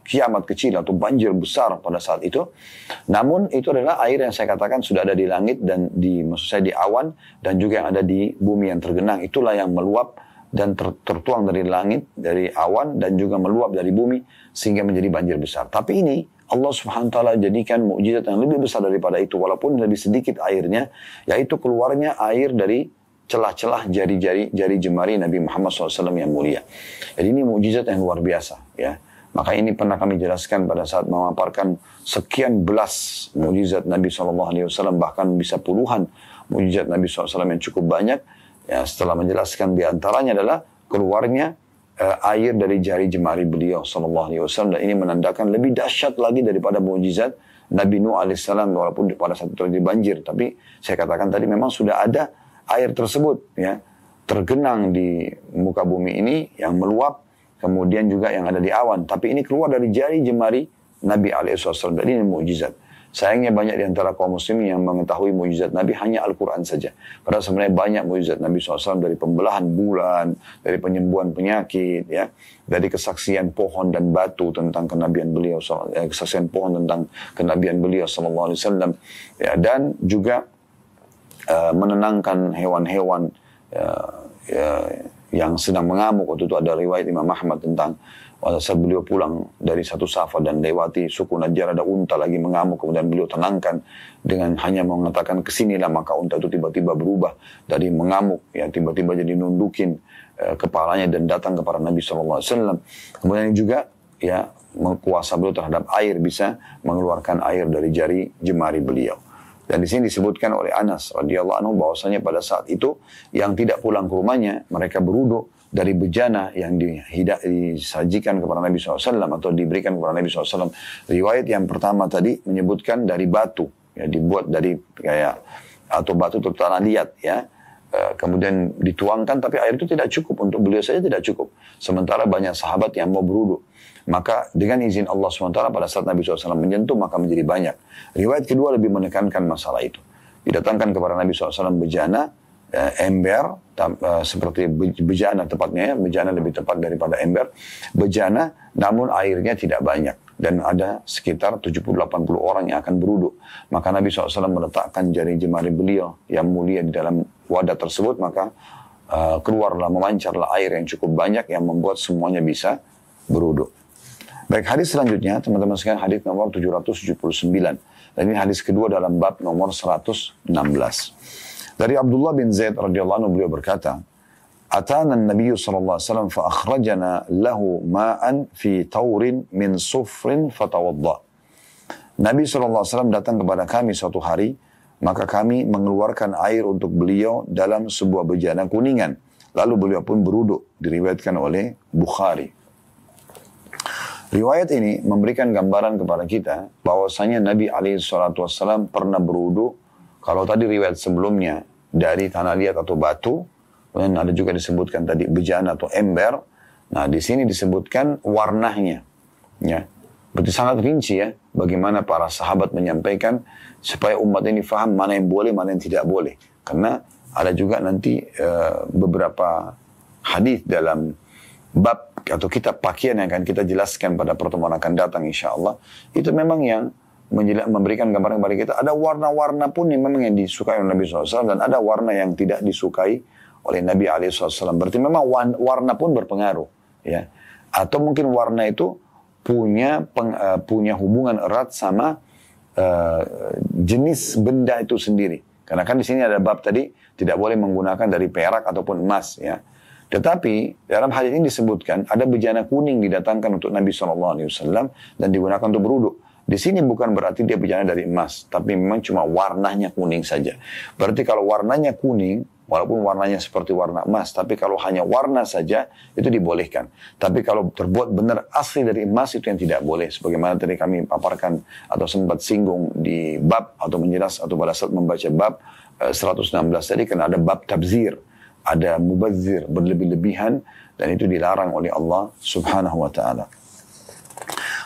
kiamat kecil atau banjir besar pada saat itu. Namun itu adalah air yang saya katakan sudah ada di langit dan maksud saya di awan dan juga yang ada di bumi yang tergenang. Itulah yang meluap dan tertuang dari langit, dari awan, dan juga meluap dari bumi, sehingga menjadi banjir besar. Tapi ini, Allah subhanahu wa ta'ala jadikan mukjizat yang lebih besar daripada itu, walaupun lebih sedikit airnya, yaitu keluarnya air dari celah-celah jari jemari Nabi Muhammad SAW yang mulia. Jadi ini mukjizat yang luar biasa. Ya. Maka ini pernah kami jelaskan pada saat memaparkan sekian belas mukjizat Nabi SAW, bahkan bisa puluhan mukjizat Nabi SAW yang cukup banyak. Ya, setelah menjelaskan diantaranya adalah keluarnya air dari jari jemari beliau SAW, dan ini menandakan lebih dahsyat lagi daripada mukjizat Nabi Nuh alaihissalam, walaupun pada saat itu terjadi banjir. Tapi saya katakan tadi memang sudah ada air tersebut ya tergenang di muka bumi ini yang meluap kemudian juga yang ada di awan. Tapi ini keluar dari jari jemari Nabi SAW. Dan ini mukjizat. Sayangnya banyak di antara kaum muslimin yang mengetahui mukjizat Nabi hanya Al-Quran saja. Karena sebenarnya banyak mukjizat Nabi SAW, dari pembelahan bulan, dari penyembuhan penyakit, ya, dari kesaksian pohon dan batu tentang kenabian beliau, kesaksian pohon tentang kenabian beliau SAW, ya, dan juga menenangkan hewan-hewan yang sedang mengamuk. Waktu itu ada riwayat Imam Ahmad tentang saat beliau pulang dari satu safar dan lewati suku Najjar, ada unta lagi mengamuk, kemudian beliau tenangkan dengan hanya mengatakan kesinilah, maka unta itu tiba-tiba berubah dari mengamuk, ya, tiba-tiba jadi nundukin kepalanya dan datang kepada Nabi SAW. Kemudian juga, ya, kuasa beliau terhadap air, bisa mengeluarkan air dari jari jemari beliau. Dan di sini disebutkan oleh Anas radhiyallahu anhu bahwasanya pada saat itu yang tidak pulang ke rumahnya, mereka berwudu dari bejana yang disajikan kepada Nabi SAW atau diberikan kepada Nabi SAW. Riwayat yang pertama tadi menyebutkan dari batu, ya, dibuat dari kayak atau batu atau tanah liat, ya. Kemudian dituangkan, tapi air itu tidak cukup, untuk beliau saja tidak cukup. Sementara banyak sahabat yang mau berwudu. Maka dengan izin Allah SWT pada saat Nabi SAW menyentuh, maka menjadi banyak. Riwayat kedua lebih menekankan masalah itu. Didatangkan kepada Nabi SAW bejana, ember, seperti bejana tepatnya, ya, bejana lebih tepat daripada ember, bejana, namun airnya tidak banyak. Dan ada sekitar 70-80 orang yang akan berwudu. Maka Nabi SAW meletakkan jari jemari beliau yang mulia di dalam wadah tersebut, maka keluarlah, memancarlah air yang cukup banyak yang membuat semuanya bisa berwudu. Baik, hadis selanjutnya, teman-teman sekalian, hadis nomor 779. Dan ini hadis kedua dalam bab nomor 116. Dari Abdullah bin Zaid radhiyallahu anhu, beliau berkata, "Atana an-nabiy sallallahu alaihi wasallam fa akhrajana lahu ma'an fi taurin min sufrin fatawadda." Nabi sallallahu alaihi wasallam datang kepada kami suatu hari, maka kami mengeluarkan air untuk beliau dalam sebuah bejana kuningan. Lalu beliau pun berwudu, diriwayatkan oleh Bukhari. Riwayat ini memberikan gambaran kepada kita bahwasanya Nabi SAW pernah berwudu. Kalau tadi riwayat sebelumnya dari tanah liat atau batu, dan ada juga disebutkan tadi bejana atau ember. Nah, di sini disebutkan warnanya, ya. Berarti sangat rinci, ya, bagaimana para sahabat menyampaikan supaya umat ini faham mana yang boleh, mana yang tidak boleh. Karena ada juga nanti beberapa hadis dalam bab atau kitab pakaian yang akan kita jelaskan pada pertemuan akan datang insyaAllah. Itu memang yang memberikan gambaran kepada kita. Ada warna-warna pun yang memang yang disukai oleh Nabi SAW, dan ada warna yang tidak disukai oleh Nabi SAW. Berarti memang warna pun berpengaruh, ya. Atau mungkin warna itu punya hubungan erat sama jenis benda itu sendiri. Karena kan di sini ada bab tadi tidak boleh menggunakan dari perak ataupun emas, ya. Tetapi dalam hadis ini disebutkan ada bejana kuning didatangkan untuk Nabi SAW dan digunakan untuk berwudu. Di sini bukan berarti dia bejana dari emas, tapi memang cuma warnanya kuning saja. Berarti kalau warnanya kuning, walaupun warnanya seperti warna emas, tapi kalau hanya warna saja itu dibolehkan. Tapi kalau terbuat benar asli dari emas, itu yang tidak boleh. Sebagaimana tadi kami paparkan atau sempat singgung di bab atau menjelas atau pada saat membaca bab 116 tadi, karena ada bab tabzir. Ada mubazir, berlebih-lebihan, dan itu dilarang oleh Allah Subhanahu wa ta'ala.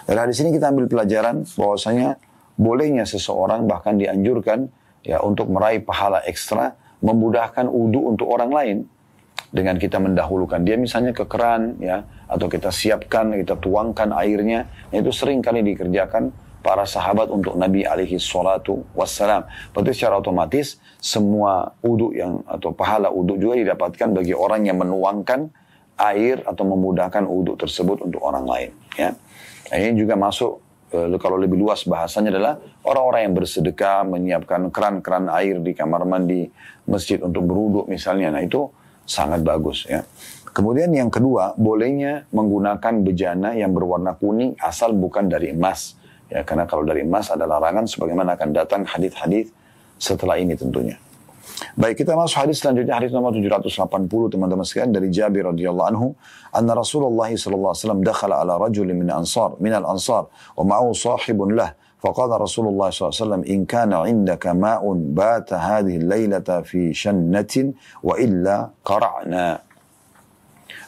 Dari sini kita ambil pelajaran bahwasanya bolehnya seseorang bahkan dianjurkan, ya, untuk meraih pahala ekstra, memudahkan wudu untuk orang lain dengan kita mendahulukan dia misalnya ke keran, ya, atau kita siapkan, kita tuangkan airnya. Itu sering kali dikerjakan para sahabat untuk Nabi alaihi salatu wassalam. Berarti secara otomatis semua wudu atau pahala wudu juga didapatkan bagi orang yang menuangkan air atau memudahkan wudu tersebut untuk orang lain, ya. Nah, ini juga masuk kalau lebih luas bahasanya adalah orang-orang yang bersedekah menyiapkan keran-keran air di kamar mandi masjid untuk berwudu misalnya. Nah, itu sangat bagus, ya. Kemudian yang kedua, bolehnya menggunakan bejana yang berwarna kuning asal bukan dari emas. Ya, karena kalau dari emas ada larangan sebagaimana akan datang hadis-hadis setelah ini tentunya. Baik, kita masuk hadis selanjutnya, hadis nomor 780 teman-teman sekalian, dari Jabir radhiyallahu anhu, anna Rasulullah sallallahu alaihi wasallam dakhala ala rajulin min al-ansar wa ma'ahu sahibun lah, faqala Rasulullah sallallahu alaihi wasallam in kana 'indaka ma'un bata hadhihi al-lailata fi shannatin wa illa qara'na.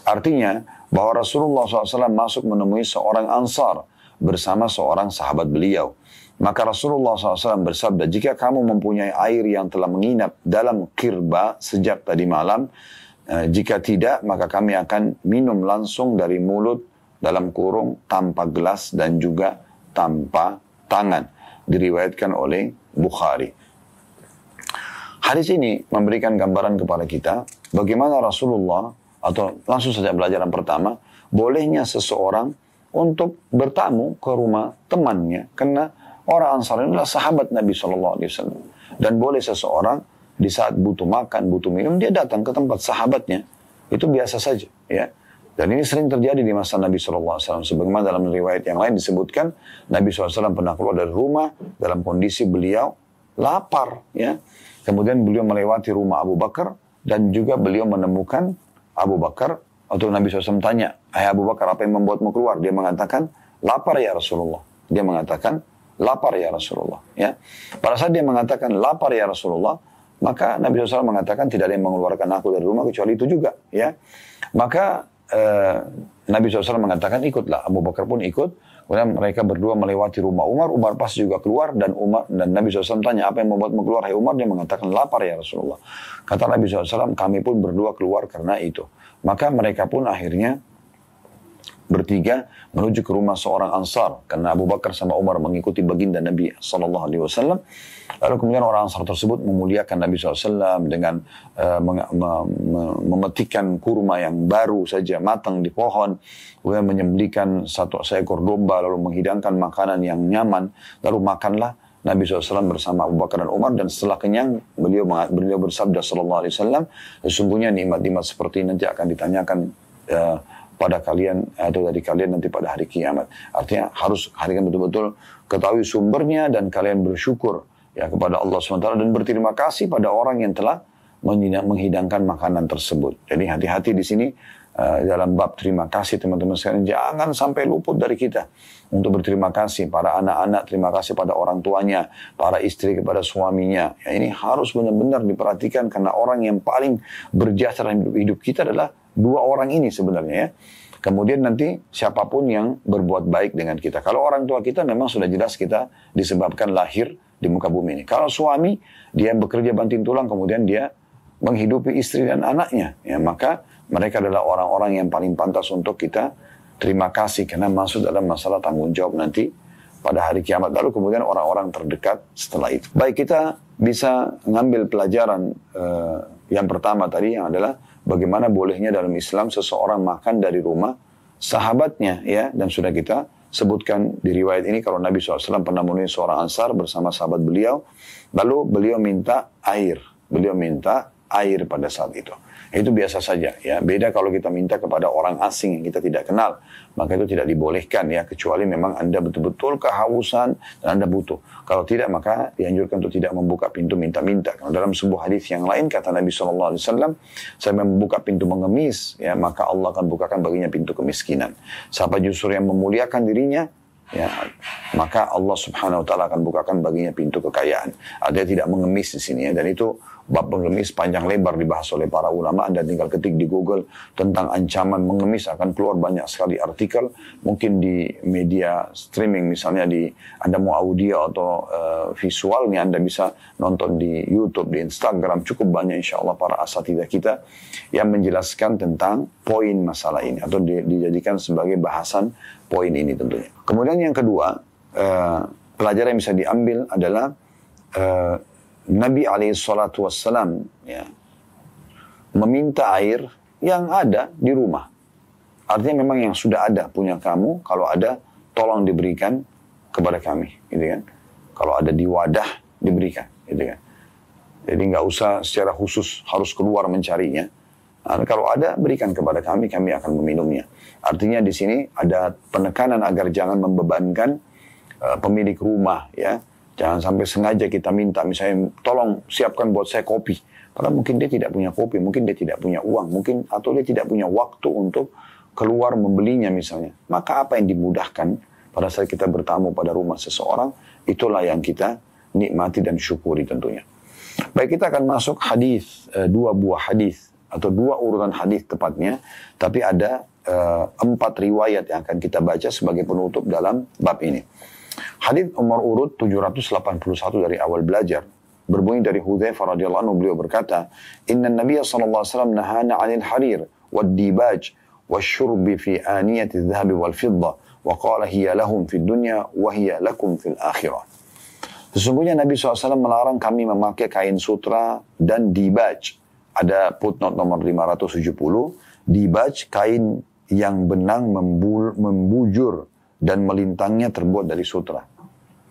Artinya bahwa Rasulullah SAW masuk menemui seorang Ansar bersama seorang sahabat beliau. Maka Rasulullah SAW bersabda, jika kamu mempunyai air yang telah menginap dalam kirba sejak tadi malam, jika tidak maka kami akan minum langsung dari mulut dalam kurung tanpa gelas dan juga tanpa tangan. Diriwayatkan oleh Bukhari. Hadis ini memberikan gambaran kepada kita bagaimana Rasulullah, atau langsung saja pelajaran pertama, bolehnya seseorang untuk bertamu ke rumah temannya, karena orang Ansar adalah sahabat Nabi SAW. Dan boleh seseorang di saat butuh makan, butuh minum, dia datang ke tempat sahabatnya. Itu biasa saja, ya. Dan ini sering terjadi di masa Nabi SAW. Sebagaimana dalam riwayat yang lain disebutkan, Nabi SAW pernah keluar dari rumah dalam kondisi beliau lapar, ya. Kemudian beliau melewati rumah Abu Bakar dan juga beliau menemukan Abu Bakar, atau Nabi SAW tanya, "Hai Abu Bakar, apa yang membuatmu keluar?" Dia mengatakan, "Lapar ya Rasulullah." Dia mengatakan, "Lapar ya Rasulullah." Ya. Pada saat dia mengatakan, "Lapar ya Rasulullah," maka Nabi SAW mengatakan, "Tidak ada yang mengeluarkan aku dari rumah kecuali itu juga." Ya. Maka Nabi SAW mengatakan, "Ikutlah." Abu Bakar pun ikut. Kemudian mereka berdua melewati rumah Umar. Umar pas juga keluar dan Nabi SAW tanya, "Apa yang membuatmu keluar, hai Umar?" Dia mengatakan, "Lapar ya Rasulullah." Kata Nabi SAW, "Kami pun berdua keluar karena itu." Maka mereka pun akhirnya bertiga menuju ke rumah seorang Ansar, karena Abu Bakar sama Umar mengikuti baginda Nabi SAW. Lalu kemudian orang Ansar tersebut memuliakan Nabi SAW dengan memetikkan kurma yang baru saja matang di pohon, kemudian menyembelihkan satu seekor domba, lalu menghidangkan makanan yang nyaman, lalu makanlah Nabi SAW bersama Abu Bakar dan Umar, dan setelah kenyang beliau bersabda SAW, sesungguhnya nikmat-nikmat seperti ini nanti akan ditanyakan pada kalian atau dari kalian nanti pada hari kiamat. Artinya harus kalian betul-betul ketahui sumbernya dan kalian bersyukur ya kepada Allah SWT dan berterima kasih pada orang yang telah menghidangkan makanan tersebut. Jadi hati-hati di sini dalam bab terima kasih teman-teman sekalian, jangan sampai luput dari kita untuk berterima kasih. Para anak-anak terima kasih pada orang tuanya, para istri kepada suaminya. Ya, ini harus benar-benar diperhatikan, karena orang yang paling berjasa dalam hidup kita adalah dua orang ini sebenarnya, ya. Kemudian nanti siapapun yang berbuat baik dengan kita. Kalau orang tua kita memang sudah jelas kita disebabkan lahir di muka bumi ini. Kalau suami, dia bekerja banting tulang, kemudian dia menghidupi istri dan anaknya, ya, maka mereka adalah orang-orang yang paling pantas untuk kita terima kasih, karena masuk dalam masalah tanggung jawab nanti pada hari kiamat. Lalu kemudian orang-orang terdekat setelah itu. Baik, kita bisa ngambil pelajaran yang pertama tadi, yang adalah bagaimana bolehnya dalam Islam seseorang makan dari rumah sahabatnya, ya. Dan sudah kita sebutkan di riwayat ini kalau Nabi SAW pernah menemui seorang Ansar bersama sahabat beliau, lalu beliau minta air. Beliau minta air pada saat itu. Itu biasa saja, ya. Beda kalau kita minta kepada orang asing yang kita tidak kenal, maka itu tidak dibolehkan, ya, kecuali memang Anda betul-betul kehausan dan Anda butuh. Kalau tidak, maka dianjurkan untuk tidak membuka pintu minta-minta. Karena dalam sebuah hadis yang lain kata Nabi SAW, saya membuka pintu mengemis, ya, maka Allah akan bukakan baginya pintu kemiskinan. Siapa justru yang memuliakan dirinya, ya, maka Allah Subhanahu Wa Taala akan bukakan baginya pintu kekayaan. Ada tidak mengemis di sini, ya, dan itu bab pengemis panjang lebar dibahas oleh para ulama. Anda tinggal ketik di Google tentang ancaman mengemis, akan keluar banyak sekali artikel. Mungkin di media streaming, misalnya Anda mau audio atau visualnya, Anda bisa nonton di YouTube, di Instagram. Cukup banyak insya Allah para asatidzah kita yang menjelaskan tentang poin masalah ini, atau dijadikan sebagai bahasan poin ini tentunya. Kemudian yang kedua, pelajaran yang bisa diambil adalah Nabi SAW, ya, meminta air yang ada di rumah. Artinya memang yang sudah ada punya kamu, kalau ada tolong diberikan kepada kami, gitu kan. Kalau ada di wadah diberikan, gitu kan. Jadi nggak usah secara khusus harus keluar mencarinya. Nah, kalau ada berikan kepada kami, kami akan meminumnya. Artinya di sini ada penekanan agar jangan membebankan pemilik rumah, ya. Jangan sampai sengaja kita minta, misalnya tolong siapkan buat saya kopi. Padahal mungkin dia tidak punya kopi, mungkin dia tidak punya uang, mungkin atau dia tidak punya waktu untuk keluar membelinya misalnya. Maka apa yang dimudahkan pada saat kita bertamu pada rumah seseorang, itulah yang kita nikmati dan syukuri tentunya. Baik, kita akan masuk hadis, dua buah hadis atau 2 urutan hadis tepatnya, tapi ada 4 riwayat yang akan kita baca sebagai penutup dalam bab ini. Hadis nomor urut 781 dari awal belajar berbunyi dari Hudzaifah radhiyallahu anhu, beliau berkata, "Inna Nabiy sallallahu alaihi wasallam nahana 'anil harir wad-dibaj wasyurbi fi aniyati adh-dhahabi wal-fiddah wa qala hiya lahum fid dunya wa hiya lakum fil akhirah." Sesungguhnya Nabi SAW melarang kami memakai kain sutra dan dibaj. Ada footnote nomor 570. Dibaj, kain yang benang membujur dan melintangnya terbuat dari sutra.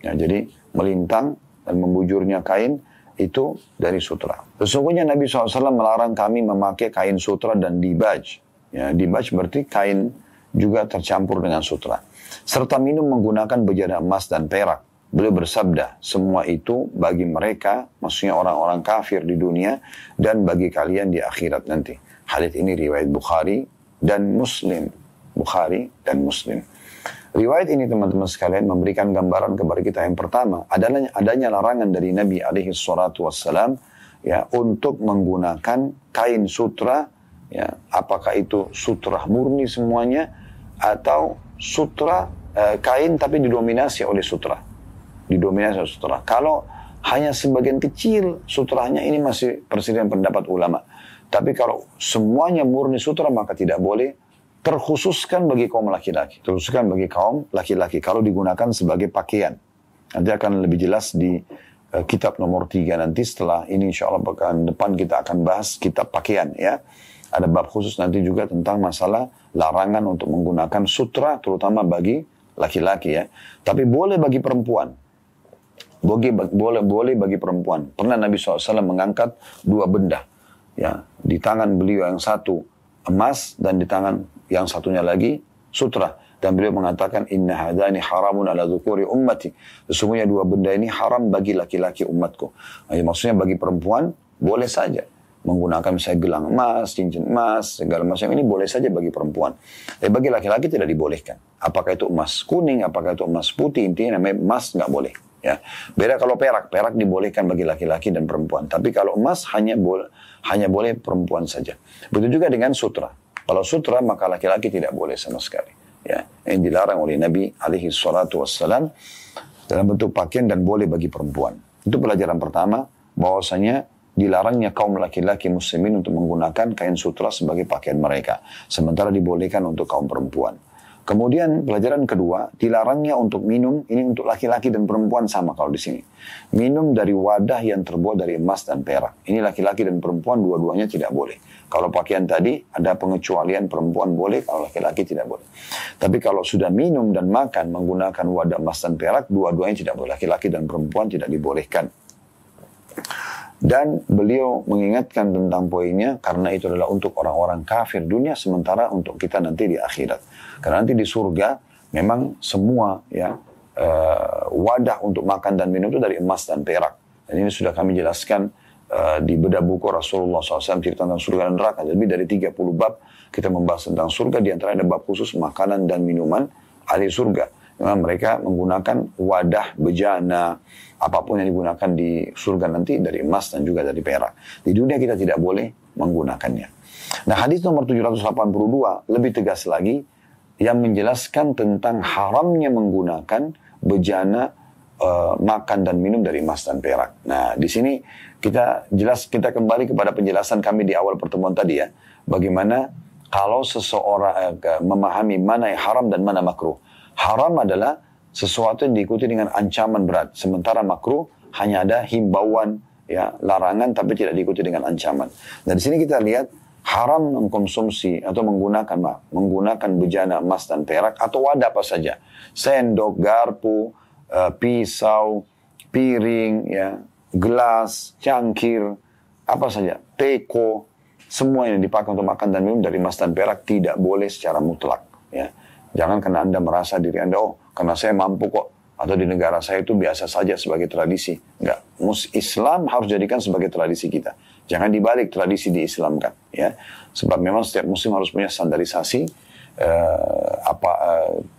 Ya, jadi melintang dan membujurnya kain itu dari sutra. Sesungguhnya Nabi SAW melarang kami memakai kain sutra dan dibaj. Ya, dibaj berarti kain juga tercampur dengan sutra. Serta minum menggunakan bejana emas dan perak. Beliau bersabda, semua itu bagi mereka, maksudnya orang-orang kafir di dunia, dan bagi kalian di akhirat nanti. Hadits ini riwayat Bukhari dan Muslim. Bukhari dan Muslim. Riwayat ini teman-teman sekalian memberikan gambaran kepada kita yang pertama, adanya larangan dari Nabi SAW ya, untuk menggunakan kain sutra, ya, apakah itu sutra murni semuanya, atau sutra kain tapi didominasi oleh sutra. Didominasi oleh sutra. Kalau hanya sebagian kecil sutranya, ini masih persediaan pendapat ulama. Tapi kalau semuanya murni sutra, maka tidak boleh. Terkhususkan bagi kaum laki-laki. Terkhususkan bagi kaum laki-laki kalau digunakan sebagai pakaian. Nanti akan lebih jelas di kitab nomor 3 nanti. Setelah ini insya Allah pekan depan kita akan bahas kitab pakaian, ya. Ada bab khusus nanti juga tentang masalah larangan untuk menggunakan sutra, terutama bagi laki-laki, ya. Tapi boleh bagi perempuan. Boleh bagi perempuan. Pernah Nabi SAW mengangkat 2 benda. Ya, di tangan beliau yang satu emas dan di tangan yang satunya lagi sutra. Dan beliau mengatakan, inna hadani haramun ala dzukuri ummati. Sesungguhnya 2 benda ini haram bagi laki-laki umatku. Nah, maksudnya bagi perempuan boleh saja menggunakan misalnya gelang emas, cincin emas, segala macam ini boleh saja bagi perempuan. Tapi bagi laki-laki tidak dibolehkan. Apakah itu emas kuning, apakah itu emas putih, intinya namanya emas nggak boleh. Ya. Beda kalau perak dibolehkan bagi laki-laki dan perempuan. Tapi kalau emas hanya boleh perempuan saja. Begitu juga dengan sutra. Kalau sutra maka laki-laki tidak boleh sama sekali. Ya, yang dilarang oleh Nabi alaihi salatu wassalam dalam bentuk pakaian dan boleh bagi perempuan. Itu pelajaran pertama, bahwasanya dilarangnya kaum laki-laki muslimin untuk menggunakan kain sutra sebagai pakaian mereka, sementara dibolehkan untuk kaum perempuan. Kemudian pelajaran kedua, dilarangnya untuk minum, ini untuk laki-laki dan perempuan sama kalau di sini. Minum dari wadah yang terbuat dari emas dan perak. Ini laki-laki dan perempuan dua-duanya tidak boleh. Kalau pakaian tadi ada pengecualian, perempuan boleh, kalau laki-laki tidak boleh. Tapi kalau sudah minum dan makan menggunakan wadah emas dan perak, dua-duanya tidak boleh. Laki-laki dan perempuan tidak dibolehkan. Dan beliau mengingatkan tentang poinnya karena itu adalah untuk orang-orang kafir dunia, sementara untuk kita nanti di akhirat. Karena nanti di surga memang semua ya wadah untuk makan dan minum itu dari emas dan perak. Dan ini sudah kami jelaskan di bedah buku Rasulullah SAW cerita tentang surga dan neraka. Lebih dari 30 bab kita membahas tentang surga, di antara ada bab khusus makanan dan minuman ahli surga. Memang mereka menggunakan wadah, bejana, apapun yang digunakan di surga nanti dari emas dan juga dari perak. Di dunia kita tidak boleh menggunakannya. Nah, hadis nomor 782 lebih tegas lagi yang menjelaskan tentang haramnya menggunakan bejana makan dan minum dari emas dan perak. Nah, di sini kita kembali kepada penjelasan kami di awal pertemuan tadi ya. Bagaimana kalau seseorang memahami mana yang haram dan mana makruh. Haram adalah sesuatu yang diikuti dengan ancaman berat. Sementara makruh hanya ada himbauan, ya, larangan tapi tidak diikuti dengan ancaman. Dan di sini kita lihat haram mengkonsumsi atau menggunakan bejana emas dan perak atau wadah apa saja. Sendok, garpu, pisau, piring, ya, gelas, cangkir, apa saja, teko, semua yang dipakai untuk makan dan minum dari emas dan perak tidak boleh secara mutlak, ya. Jangan karena Anda merasa diri Anda, oh karena saya mampu kok, atau di negara saya itu biasa saja sebagai tradisi. Enggak, Islam harus jadikan sebagai tradisi kita. Jangan dibalik tradisi diislamkan, ya. Sebab memang setiap muslim harus punya standarisasi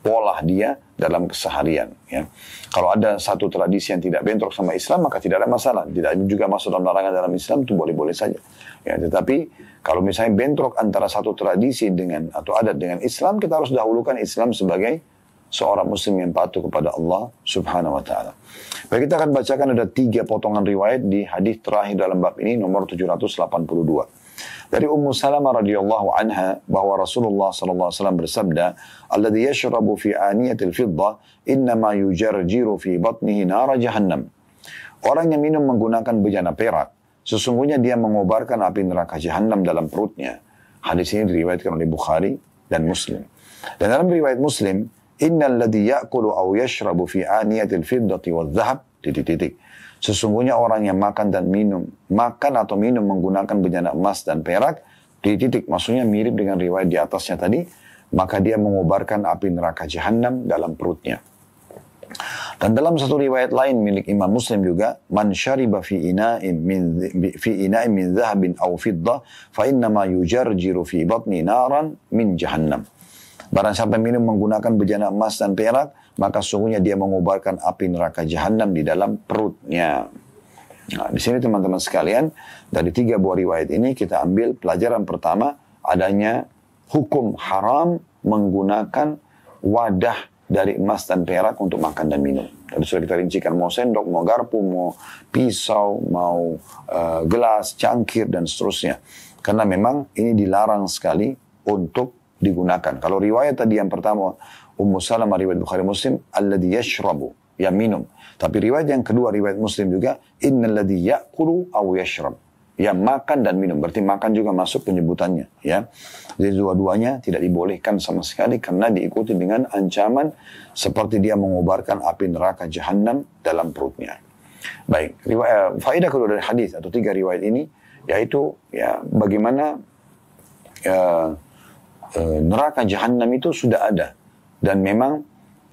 pola dia dalam keseharian. Ya. Kalau ada satu tradisi yang tidak bentrok sama Islam, maka tidak ada masalah. Tidak juga masuk dalam larangan dalam Islam, itu boleh-boleh saja. Ya, tetapi kalau misalnya bentrok antara satu tradisi dengan atau adat dengan Islam, kita harus dahulukan Islam sebagai seorang muslim yang patuh kepada Allah Subhanahu wa taala. Baik, kita akan bacakan ada 3 potongan riwayat di hadis terakhir dalam bab ini, nomor 782. Dari Ummu Salamah radhiyallahu anha bahwa Rasulullah sallallahu alaihi wasallam bersabda, "Alladhi yashrabu fi aniyatil fiddah innama yujarjiru fi batnihi nar jahannam." Orang yang minum menggunakan bejana perak, sesungguhnya dia mengobarkan api neraka jahanam dalam perutnya. Hadis ini diriwayatkan oleh Bukhari dan Muslim. Dan dalam riwayat Muslim, "Innal ladzi ya'kulu aw yashrabu fi aniyatil fiddati wadh-dhahab." Sesungguhnya orang yang makan atau minum menggunakan bejana emas dan perak, maksudnya mirip dengan riwayat di atasnya tadi, maka dia mengobarkan api neraka jahanam dalam perutnya. Dan dalam satu riwayat lain milik Imam Muslim juga, "Man syariba fi ina'in min dhahabin aw fiddah, fa innama yujarjiru fi batni naran min jahannam." Barang siapa minum menggunakan bejana emas dan perak, maka sungguhnya dia mengobarkan api neraka jahanam di dalam perutnya. Nah, di sini teman-teman sekalian, dari 3 buah riwayat ini kita ambil pelajaran pertama, adanya hukum haram menggunakan wadah dari emas dan perak untuk makan dan minum. Tadi sudah kita rincikan, mau sendok, mau garpu, mau pisau, mau gelas, cangkir, dan seterusnya. Karena memang ini dilarang sekali untuk digunakan. Kalau riwayat tadi yang pertama, Ummu Salamah riwayat Bukhari Muslim, alladhi yashrabu, yang minum. Tapi riwayat yang kedua, riwayat Muslim juga, innal ladhi ya'kulu aw yashrab, yang makan dan minum. Berarti makan juga masuk penyebutannya. Ya. Jadi dua-duanya tidak dibolehkan sama sekali karena diikuti dengan ancaman seperti dia mengobarkan api neraka jahanam dalam perutnya. Baik, faedah kedua dari hadis atau 3 riwayat ini, yaitu ya bagaimana neraka jahanam itu sudah ada. Dan memang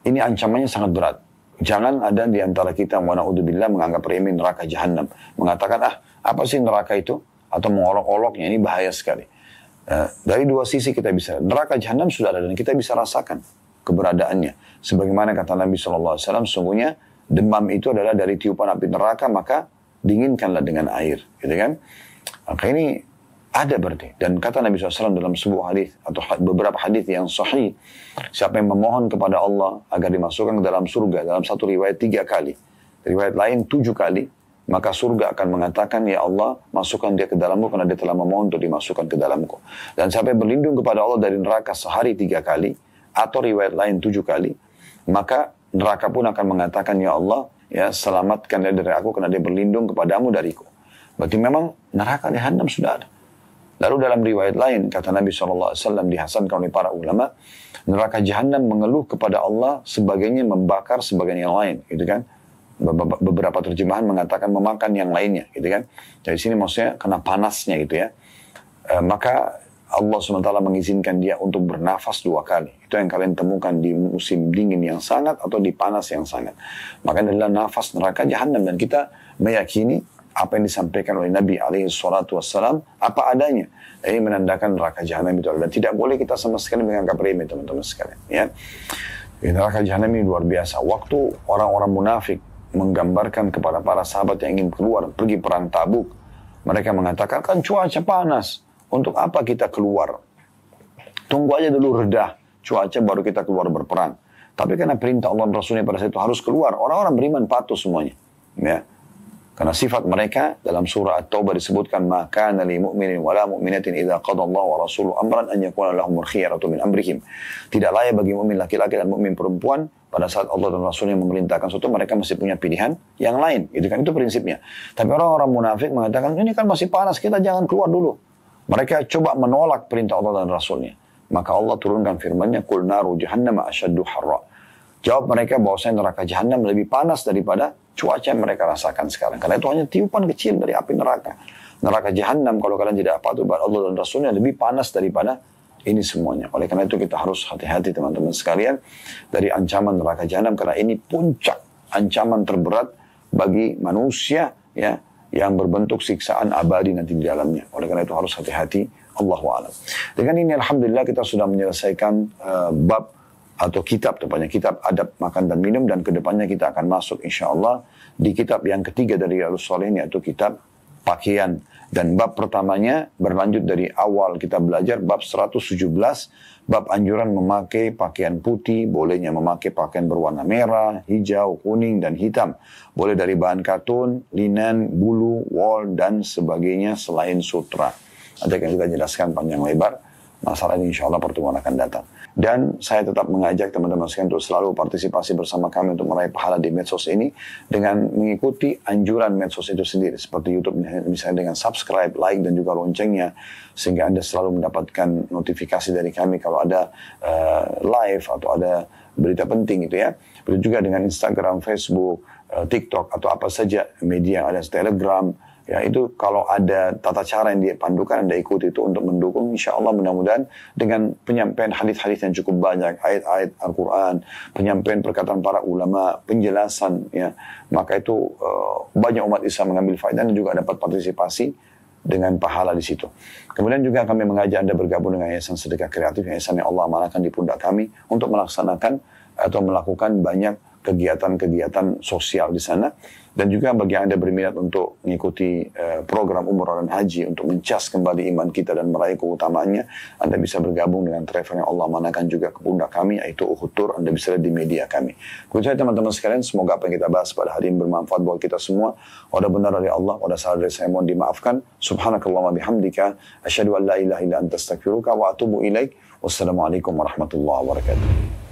ini ancamannya sangat berat. Jangan ada di antara kita, wa na'udzubillah, menganggap remeh neraka jahanam. Mengatakan, apa sih neraka itu? Atau mengolok-oloknya, ini bahaya sekali. Dari 2 sisi kita bisa. Neraka jahanam sudah ada dan kita bisa rasakan keberadaannya. Sebagaimana kata Nabi SAW, sungguhnya demam itu adalah dari tiupan api neraka, maka dinginkanlah dengan air. Gitu kan? Maka ini ada berarti. Dan kata Nabi SAW dalam sebuah hadis atau beberapa hadis yang sahih, siapa yang memohon kepada Allah agar dimasukkan ke dalam surga, dalam satu riwayat 3 kali, riwayat lain 7 kali, maka surga akan mengatakan, ya Allah, masukkan dia ke dalamku karena dia telah memohon untuk dimasukkan ke dalamku. Dan siapa yang berlindung kepada Allah dari neraka sehari 3 kali, atau riwayat lain 7 kali, maka neraka pun akan mengatakan, ya Allah, ya selamatkan dia dari aku karena dia berlindung kepadamu dariku. Berarti memang neraka jahanam sudah ada. Lalu dalam riwayat lain, kata Nabi SAW, dihasankan oleh para ulama, neraka jahanam mengeluh kepada Allah sebagainya membakar sebagian yang lain, gitu kan? Beberapa terjemahan mengatakan memakan yang lainnya, gitu kan? Dari sini maksudnya kena panasnya, gitu ya. Maka Allah SWT mengizinkan dia untuk bernafas 2 kali. Itu yang kalian temukan di musim dingin yang sangat atau di panas yang sangat. Maka adalah nafas neraka jahanam, dan kita meyakini apa yang disampaikan oleh Nabi SAW apa adanya. Ini menandakan neraka jahanam itu ada. Dan tidak boleh kita sama sekali menganggap remeh, teman-teman sekalian. Ya. Neraka jahanam ini luar biasa. Waktu orang-orang munafik menggambarkan kepada para sahabat yang ingin keluar, pergi perang Tabuk, mereka mengatakan, kan cuaca panas, untuk apa kita keluar? Tunggu aja dulu reda cuaca baru kita keluar berperang. Tapi karena perintah Allah dan Rasulnya pada saat itu harus keluar, orang-orang beriman patuh semuanya. Ya. Karena sifat mereka dalam surah At-Taubah disebutkan, ma kana lil mu'minin wala mu'minatin idza qada Allah wa rasuluhu amran an yakuna lahumul khiyaratu min amrihim. Tidak layak bagi mukmin laki-laki dan mukmin perempuan pada saat Allah dan Rasulnya memerintahkan sesuatu, mereka masih punya pilihan yang lain. Gitu kan, itu prinsipnya. Tapi orang-orang munafik mengatakan, ini kan masih panas, kita jangan keluar dulu. Mereka coba menolak perintah Allah dan Rasulnya. Maka Allah turunkan firman-Nya, qul naru jahannam asyaddu harra. Jawab mereka bahwasanya neraka jahanam lebih panas daripada cuaca yang mereka rasakan sekarang. Karena itu hanya tiupan kecil dari api neraka. Neraka jahanam, kalau kalian tidak patuh kepada Allah dan Rasulnya, lebih panas daripada ini semuanya. Oleh karena itu kita harus hati-hati teman-teman sekalian dari ancaman neraka jahanam, karena ini puncak ancaman terberat bagi manusia, ya, yang berbentuk siksaan abadi nanti di dalamnya. Oleh karena itu harus hati-hati Allahu a'lam. Dengan ini alhamdulillah kita sudah menyelesaikan bab atau kitab, tepatnya kitab adab makan dan minum, dan kedepannya kita akan masuk insyaallah di kitab yang ketiga dari Riyadhus Shalihin, yaitu kitab pakaian. Dan bab pertamanya berlanjut dari awal kita belajar bab 117, bab anjuran memakai pakaian putih, bolehnya memakai pakaian berwarna merah, hijau, kuning, dan hitam. Boleh dari bahan katun, linen, bulu, wol, dan sebagainya selain sutra. Ada yang juga jelaskan panjang lebar masalah ini, insya Allah pertemuan akan datang. Dan saya tetap mengajak teman-teman sekalian untuk selalu partisipasi bersama kami untuk meraih pahala di medsos ini dengan mengikuti anjuran medsos itu sendiri. Seperti YouTube misalnya dengan subscribe, like, dan juga loncengnya. Sehingga Anda selalu mendapatkan notifikasi dari kami kalau ada live atau ada berita penting gitu ya. Begitu juga dengan Instagram, Facebook, TikTok, atau apa saja media yang ada, Telegram. Ya, itu kalau ada tata cara yang dia pandukan, Anda ikuti itu untuk mendukung, insya Allah mudah-mudahan dengan penyampaian hadis-hadis yang cukup banyak, ayat-ayat Al-Quran, penyampaian perkataan para ulama, penjelasan, ya, maka itu banyak umat Islam mengambil faedah dan juga dapat partisipasi dengan pahala di situ. Kemudian juga kami mengajak Anda bergabung dengan Yayasan Sedekah Kreatif, yayasan yang Allah amanahkan di pundak kami untuk melaksanakan atau melakukan banyak kegiatan-kegiatan sosial di sana. Dan juga bagi Anda berminat untuk mengikuti program umrah dan haji untuk mencas kembali iman kita dan meraih keutamaannya, Anda bisa bergabung dengan travel yang Allah manakan juga ke pundak kami, yaitu Uhud Tour. Anda bisa lihat di media kami. Kemudian saya teman-teman sekalian, semoga apa yang kita bahas pada hari ini bermanfaat buat kita semua. Wadah benar dari Allah, wadah salah dari saya mohon dimaafkan. Subhanakallahumma bihamdika, asyhadu an la ilaha illa anta astaghfiruka wa atubu ilaik. Wassalamualaikum warahmatullahi wabarakatuh.